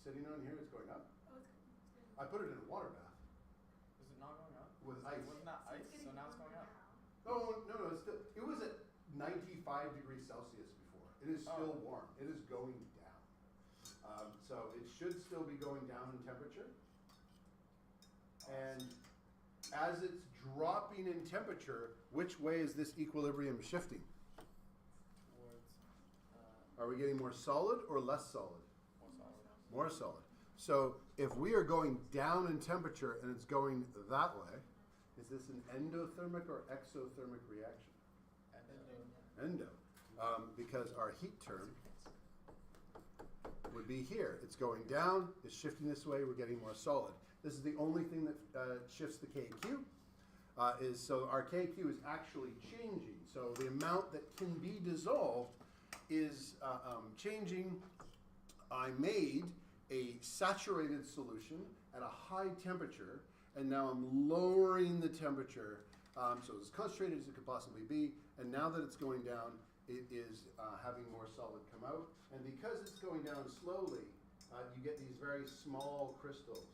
Sitting on here, it's going up. Oh, it's getting. I put it in a water bath is it not going up? with ice. Wasn't that So ice? it's So getting now it's warmer going up. now. Oh no, it's still, it was at 95 degrees Celsius before. It is still Oh. warm. It is going down. So it should still be going down in temperature. And as it's dropping in temperature, which way is this equilibrium shifting? Towards, Are we getting more solid or less solid? more solid. More solid. So if we are going down in temperature and it's going that way, is this an endothermic or exothermic reaction? And Endo. Because our heat term would be here. It's going down, it's shifting this way, we're getting more solid. This is the only thing that shifts the KQ. So our KQ is actually changing. So the amount that can be dissolved is changing. I made a saturated solution at a high temperature, and now I'm lowering the temperature so as concentrated as it could possibly be. And now that it's going down, it is having more solid come out. And because it's going down slowly, you get these very small crystals.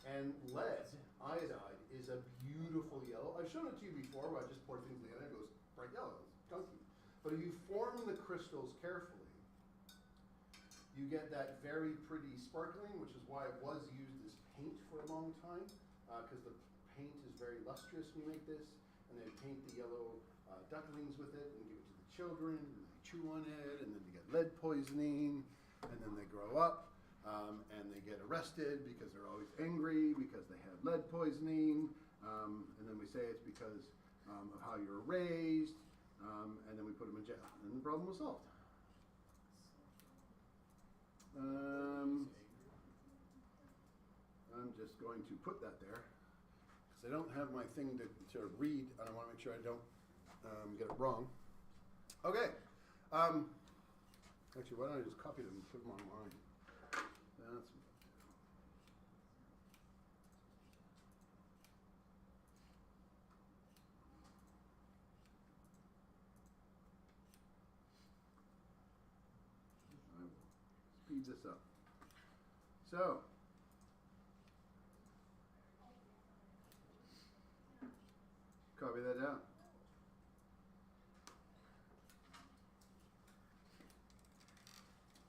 And lead iodide is a beautiful yellow. I've shown it to you before where I just pour things together and it goes bright yellow. It's gunky. But if you form the crystals carefully, you get that very pretty sparkling, which is why it was used as paint for a long time, because the paint is very lustrous when you make this, and they paint the yellow ducklings with it and give it to the children, and they chew on it, and then they get lead poisoning, and then they grow up, and they get arrested because they're always angry because they had lead poisoning, and then we say it's because of how you were raised, and then we put them in jail, and the problem was solved. I'm just going to put that there because I don't have my thing to read, and I want to make sure I don't get it wrong. Okay. Actually, why don't I just copy them and put them online? That's speed this up. So, copy that down.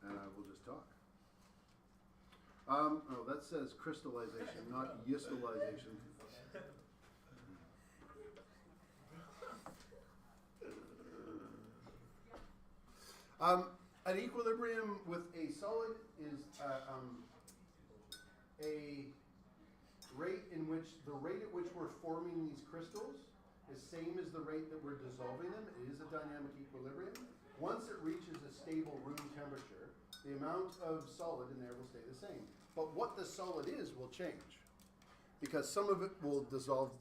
And I will just talk. Oh, that says crystallization, not yistalization. An equilibrium with a solid is a rate in which the rate at which we're forming these crystals is same as the rate that we're dissolving them. It is a dynamic equilibrium. Once it reaches a stable room temperature, the amount of solid in there will stay the same. But what the solid is will change, because some of it will dissolve,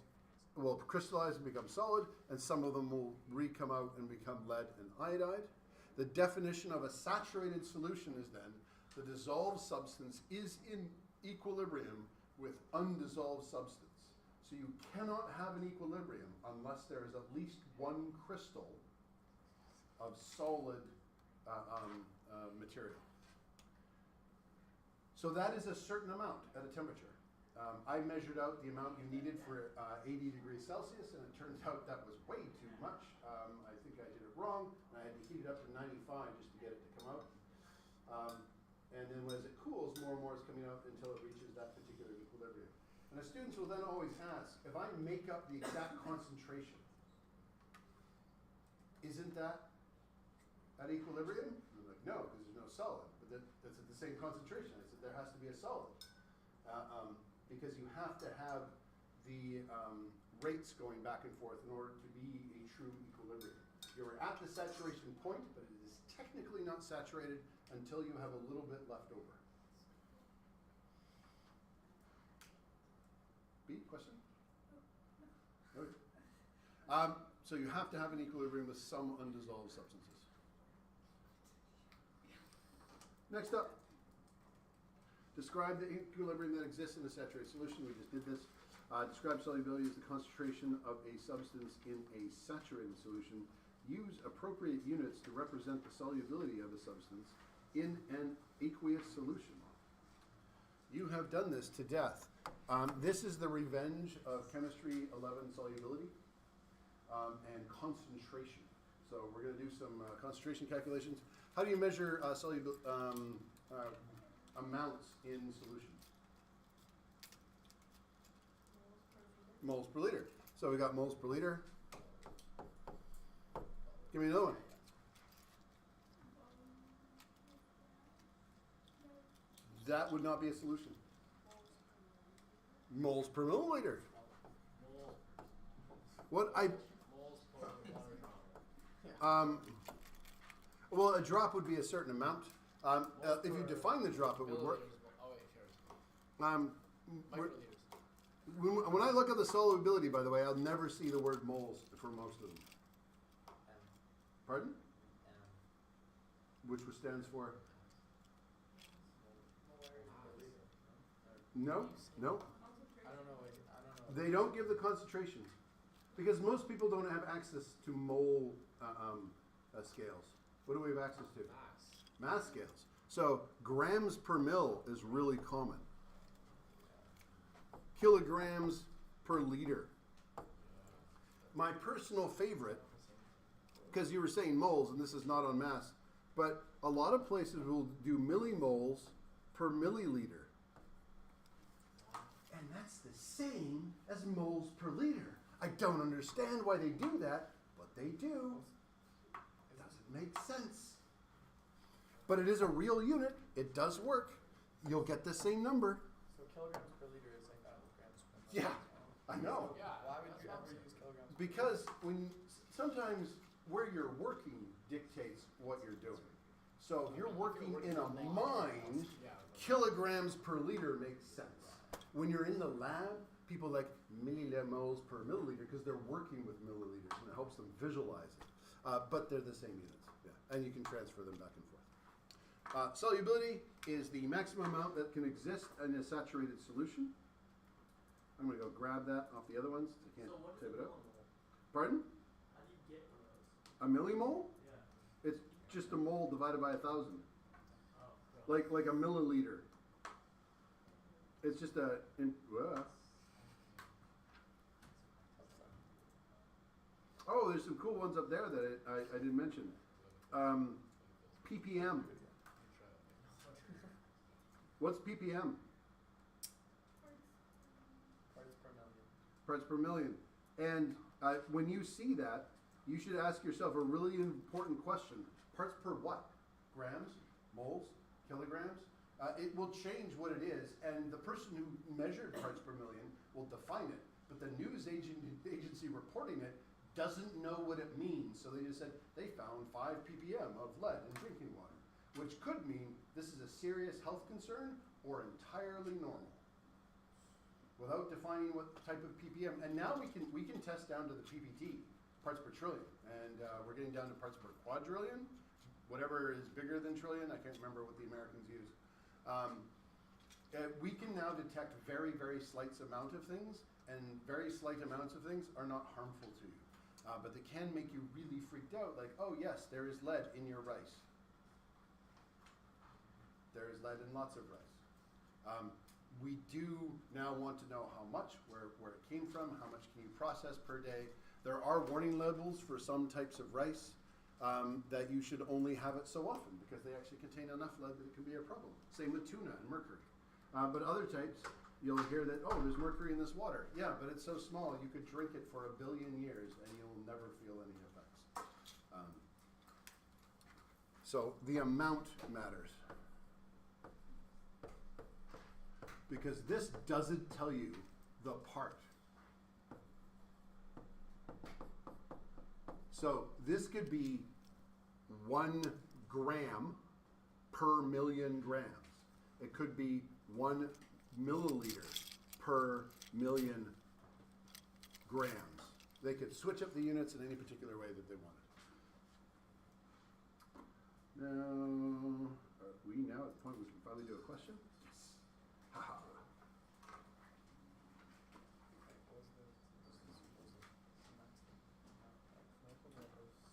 will crystallize and become solid, and some of them will re-come out and become lead and iodide. The definition of a saturated solution is then the dissolved substance is in equilibrium with undissolved substance. So you cannot have an equilibrium unless there is at least one crystal of solid material. So that is a certain amount at a temperature. I measured out the amount you needed for 80 degrees Celsius, and it turns out that was way too much. I think I did it wrong. I had to heat it up to 95 just to get it to come out. And then as it cools, more and more is coming out until it reaches that particular equilibrium. And the students will then always ask, if I make up the exact concentration, isn't that at equilibrium? I'm like, no, because there's no solid. But that's at the same concentration. I said, there has to be a solid. Because you have to have the rates going back and forth in order to be a true equilibrium. You're at the saturation point, but it is technically not saturated until you have a little bit left over. B, question? Okay. So you have to have an equilibrium with some undissolved substances. Next up. Describe the equilibrium that exists in a saturated solution. We just did this. Describe solubility as the concentration of a substance in a saturated solution. Use appropriate units to represent the solubility of a substance in an aqueous solution. You have done this to death. This is the revenge of chemistry 11 solubility and concentration. So we're going to do some concentration calculations. How do you measure amounts in solution? Moles per liter. So we got moles per liter. Give me another one. That would not be a solution. Moles per milliliter. What I well, a drop would be a certain amount. If you define the drop, it would work. When I look at the solubility, by the way, I'll never see the word moles for most of them. Pardon? Which stands for? No. I don't know. They don't give the concentrations because most people don't have access to mole scales. What do we have access to? Mass scales. So grams per mil is really common. Kilograms per liter. My personal favorite, because you were saying moles, and this is not on mass, but a lot of places will do millimoles per milliliter. And that's the same as moles per liter. I don't understand why they do that, but they do. It doesn't make sense. But it is a real unit. It does work. You'll get the same number. So kilograms per liter is like grams per mil. Yeah, I know. Yeah. Why would you ever use kilograms? Because sometimes where you're working dictates what you're doing. So if you're working in a mine, kilograms per liter makes sense. When you're in the lab, people like millimoles per milliliter because they're working with milliliters and it helps them visualize it. But they're the same units, yeah, and you can transfer them back and forth. Solubility is the maximum amount that can exist in a saturated solution. I'm going to go grab that off the other ones. I can't type it up. Pardon? How do you get one of those? A millimole? Yeah. It's just a mole divided by 1,000. Oh, like a milliliter. It's just a. Oh, there's some cool ones up there that I didn't mention. ppm. What's ppm? Parts per million. Parts per million. And when you see that, you should ask yourself a really important question. Parts per what? Grams? Moles? Kilograms? It will change what it is, and the person who measured parts per million will define it. But the news agency reporting it doesn't know what it means, so they just said they found 5 ppm of lead in drinking water, which could mean this is a serious health concern or entirely normal, without defining what type of ppm. And now we can test down to the PPT, parts per trillion, and we're getting down to parts per quadrillion, whatever is bigger than trillion. I can't remember what the Americans use. We can now detect very, very slight amount of things, and very slight amounts of things are not harmful to you. But they can make you really freaked out, like, oh yes, there is lead in your rice. There is lead in lots of rice. We do now want to know how much, where it came from, how much can you process per day. There are warning labels for some types of rice that you should only have it so often because they actually contain enough lead that it can be a problem. Same with tuna and mercury. But other types, you'll hear that, oh, there's mercury in this water. Yeah, but it's so small you could drink it for 1 billion years and you'll never feel any effects. So the amount matters. Because this doesn't tell you the part. So this could be 1 gram per million grams. It could be 1 milliliter per million grams. They could switch up the units in any particular way that they wanted. Now, are we now at the point we can finally do a question? Yes. Haha.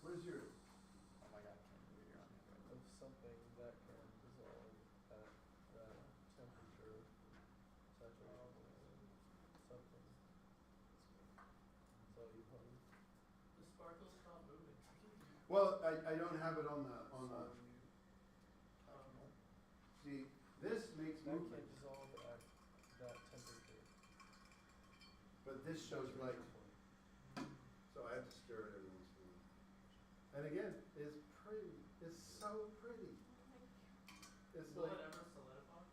What is yours? Oh my god, I can't believe you're on here right now. Of something that can dissolve at the temperature, saturation, something. So you put The sparkles stop moving. Well, I don't have it on the see, this makes that movement, can't dissolve at that temperature. but this shows light. So I have to stir it every once in a while. And again, it's pretty. It's so pretty. It's Will like, it ever solidify?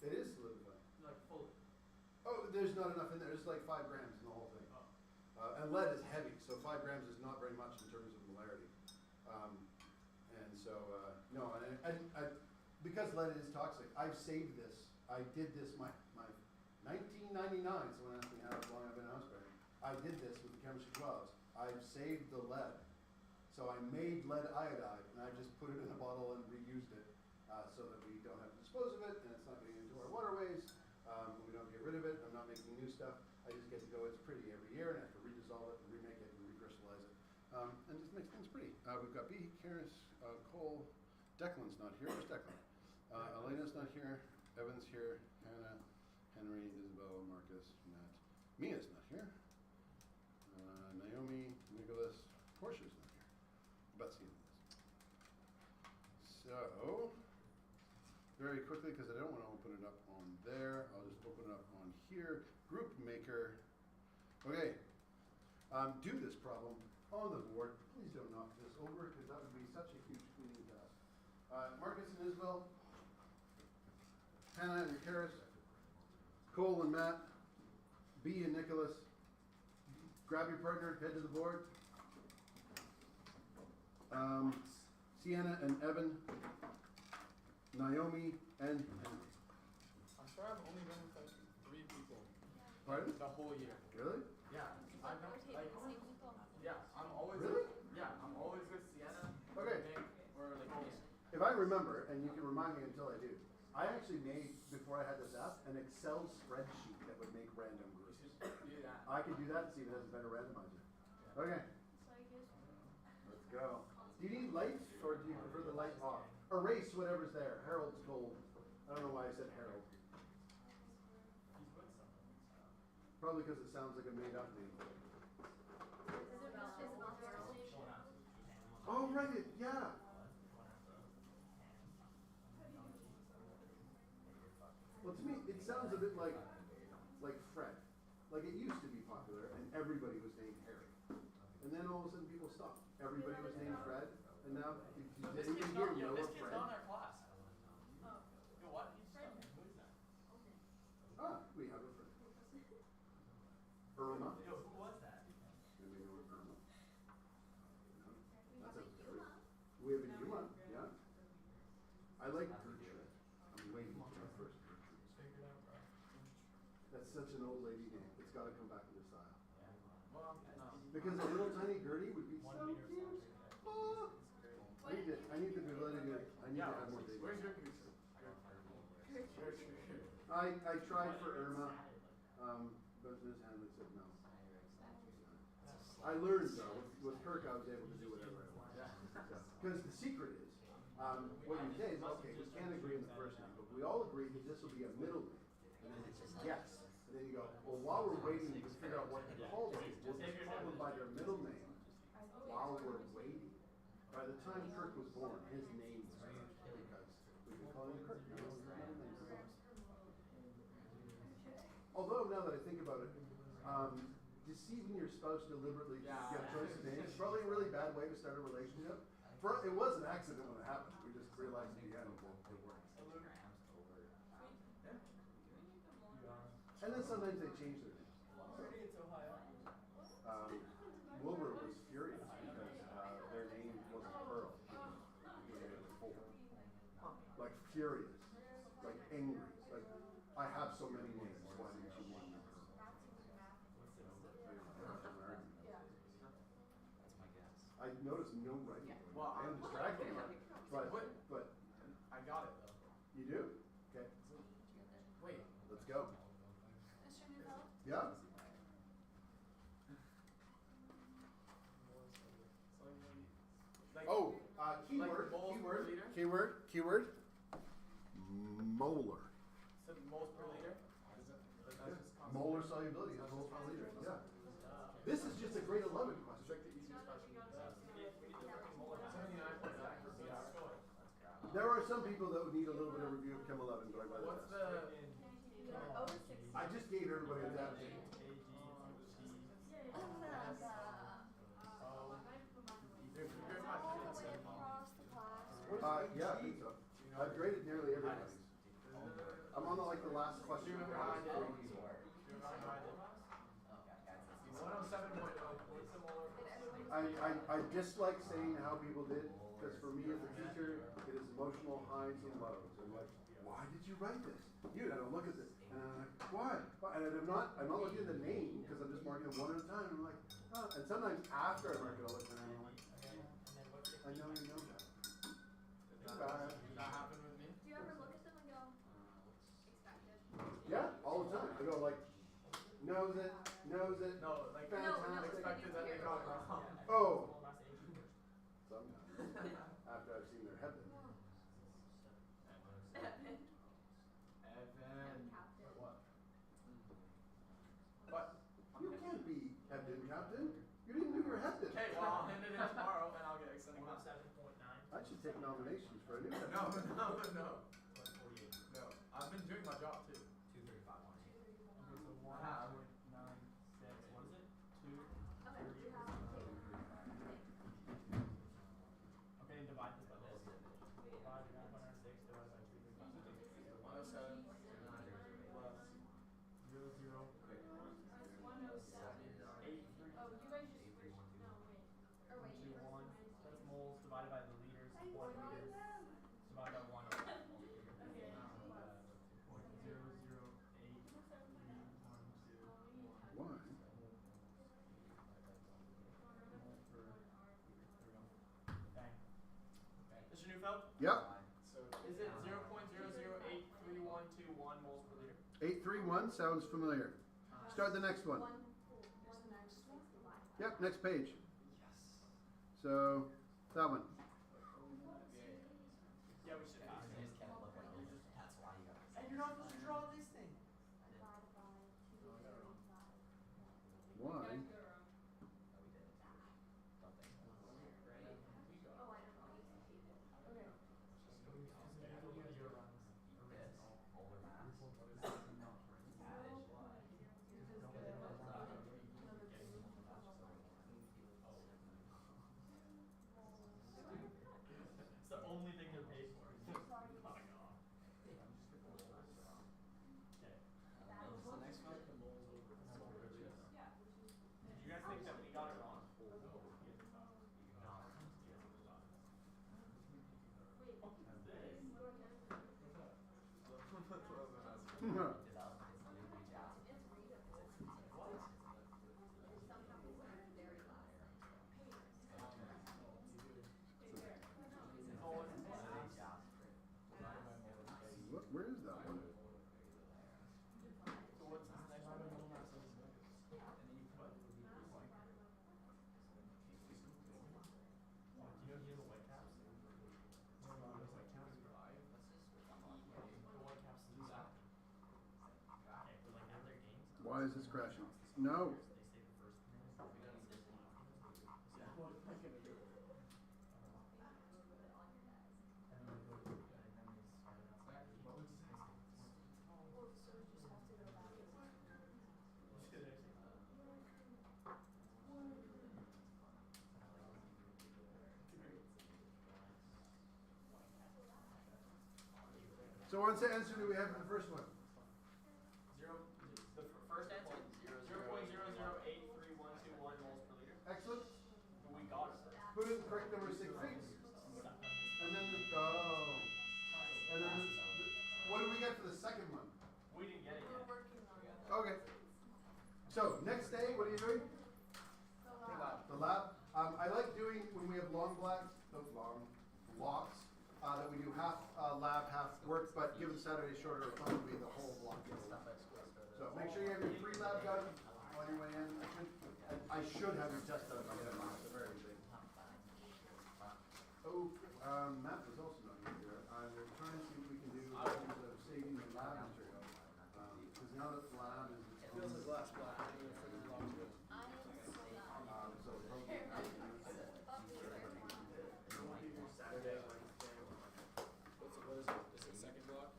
it is solidified. Like fully? Oh, there's not enough in there. There's like 5 grams in the whole thing. Oh. And lead is heavy, so 5 grams is not very much in terms of molarity. And so, no, and because lead is toxic, I've saved this. I did this, my 1999, someone asked me how long I've been a house buyer. I did this with the chemistry gloves. I've saved the lead. So I made lead iodide, and I just put it in a bottle and reused it so that we don't have to dispose of it, and it's not getting into our waterways. We don't get rid of it. I'm not making new stuff. I just get to go, it's pretty every year, and I have to redissolve it and remake it and recrystallize it. And just makes things pretty. We've got B, Karis, Cole, Declan's not here. Where's Declan? Elena's not here. Evan's here. Hannah, Henry, Isabel, Marcus, Matt. Mia's not here. Naomi, Nicholas, Portia's not here. Betsy is. So, very quickly, because I don't want to open it up on there, I'll just open it up on here. Group maker. Okay. Do this problem on the board. Please don't knock this over, because that would be such a huge cleaning task. Marcus and Isabel, Hannah and Karis, Cole and Matt, B and Nicholas. Grab your partner, head to the board. Sienna and Evan, Naomi and Henry. I'm sure I've only been with like 3 people Pardon? the whole year. Really? Yeah, I don't like. Yeah, I'm always. Really? Yeah, I'm always with Sienna. Okay. Nick, or like me. If I remember, and you can remind me until I do, I actually made, before I had this app, an Excel spreadsheet that would make random We groups. should do that. I could do that and see if it has a better randomizer. Okay, So I guess let's go. Do you need lights, or do you prefer the light off? erase whatever's there. Harold's gold. I don't know why I said Harold. He's with something, so. Probably because it sounds like a made up name. Going out to Japan. Oh, right, yeah. Well, to me, it sounds a bit like Fred. Like it used to be popular, and everybody was named Harry. And then all of a sudden, people stopped. Everybody was named Fred, and now if you This didn't kid's hear not, yo, Noah this kid's Fred. not in our class. Yo, what? He's stuck. Who is that? Ah, we have a friend. Irma. Yo, who was that? And we know Irma. That's a very. We have a Yuma. Yeah. I like Gertrude. I'm waiting for my first Gertrude. Figure it out, bro. That's such an old lady name. It's got to come back into style. Well, no. Because a little tiny Gertie would be 1 so meter cute. centimeter. Oh. I need the ability to. I need to have more babies. Where's your goose? I tried for Irma, but Ms. Hanley said no. I learned though, with Kirk I was able to do whatever I wanted. Because the secret is, what you say is, okay, we can't agree on the first name, but we all agree that this will be a middle name. And then it's yes. And then you go, well, while we're waiting to figure out what to call them, we'll just call them by their middle name while we're waiting. By the time Kirk was born, his name was changed because we could call him Kirk. Now his middle name is Kirk. Although now that I think about it, deceiving your spouse deliberately to get a choice of names is probably a really bad way to start a relationship. It was an accident when it happened. We just realized at the end it worked. And then sometimes they change their names. It's Ohio. Wilbur was furious because their name wasn't Pearl. It was Full. Like furious. Like angry. Like, I have so many names. Why didn't you name me Pearl? I noticed no writing. Well, I am distracted. But I got it though. you do? Okay. Wait. Let's go. Mr. Neufeld? Yeah? Like, Oh, keyword, like moles per liter? keyword. Molar. So moles per liter? That's just Molar solubility is moles per liter. Yeah. This is just a grade 11 It's question. like the easiest question. 79 exactly. There are some people that would need a little bit of review of Chem 11 going by the What's test. the I just gave everybody a test. Yeah, I think so. I've graded nearly everybody's. I'm on like the last question. Do you remember how I did? 107.0. What's the molar? I dislike saying how people did, because for me as a teacher, it is emotional highs and lows. I'm like, why did you write this? I don't look at this. And I'm like, why? And I'm not looking at the name, because I'm just marking them one at a time. And I'm like, oh. And sometimes after I mark it, I'll look at it and I'm like, I know you know that. That happened with me. Do you ever look at them and go, expected? Yeah, all the time. I go like, knows it. No, like Fantastic. expected that they got it wrong. Oh. Sometimes. After I've seen their head. Evan. Captain. What? What? You can't be Hebden captain. You didn't do your Hebden. Okay, well I'll hand it in tomorrow and I'll get extended class. 107.9. I should take nominations for a new Hebden. No. 148. No. I've been doing my job too. 235. Okay, so 1, 4, 9, 6, What is it? 2. Okay, you have to take. Okay, divide this by this. 5.6 divided by 235. 107 plus 0, 0. That's 107. Oh, you guys just switched. No, wait. Or wait, you 2, guys 1. That's moles divided by the liters. 1 liters divided by 1. 1. Bang. Mr. Neufeld? Yep. So is it 0.00833121 moles per liter? 831 sounds familiar. Start the next one. Yep, next page. Yes. So, that one. Yeah, develop this new reach out. What? What, where is that one? So what's his next one? You know he has a white caps? No, he has white caps. The white caps lose out. Okay, but like at their games. Why is this crashing? No. They say the first minute. And then they go to and then they start outside. What was his Well, so you just have to go back and So what answer do we have for the first one? First answer, 0.008312 moles per liter. Excellent. We got it. Put in the correct number of sig figs. And then the go. And then what do we get for the second one? We didn't get it we're yet. working on it. Okay. So next day, what are you doing? The lab. I like doing when we have long blocks, those long blocks, that we do half lab, half work, but given Saturday shorter, it'll probably be the whole block. So make sure you have your pre-lab done on your way in. I should have your test done. Yeah, at the very beginning. Oh, Matt was also not here. We're trying to see what we can do in terms of saving the lab material. Because now that the lab is its It feels like last block, I knew it for the long too. so probably Saturday, Wednesday. What is it? Is it second block?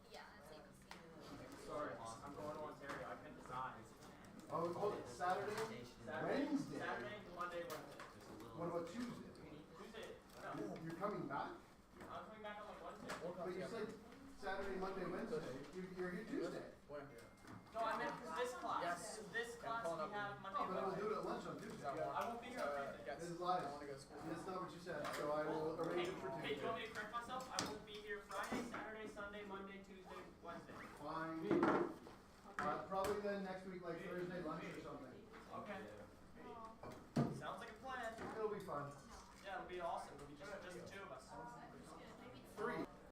Sorry, I'm going to Ontario. I couldn't decide. oh, hold it, Saturday, Wednesday. Saturday, Monday, Wednesday. What about Tuesday? Tuesday. No. You're coming back? I'm coming back on like Wednesday. But you said Saturday, Monday, Wednesday. You're here too.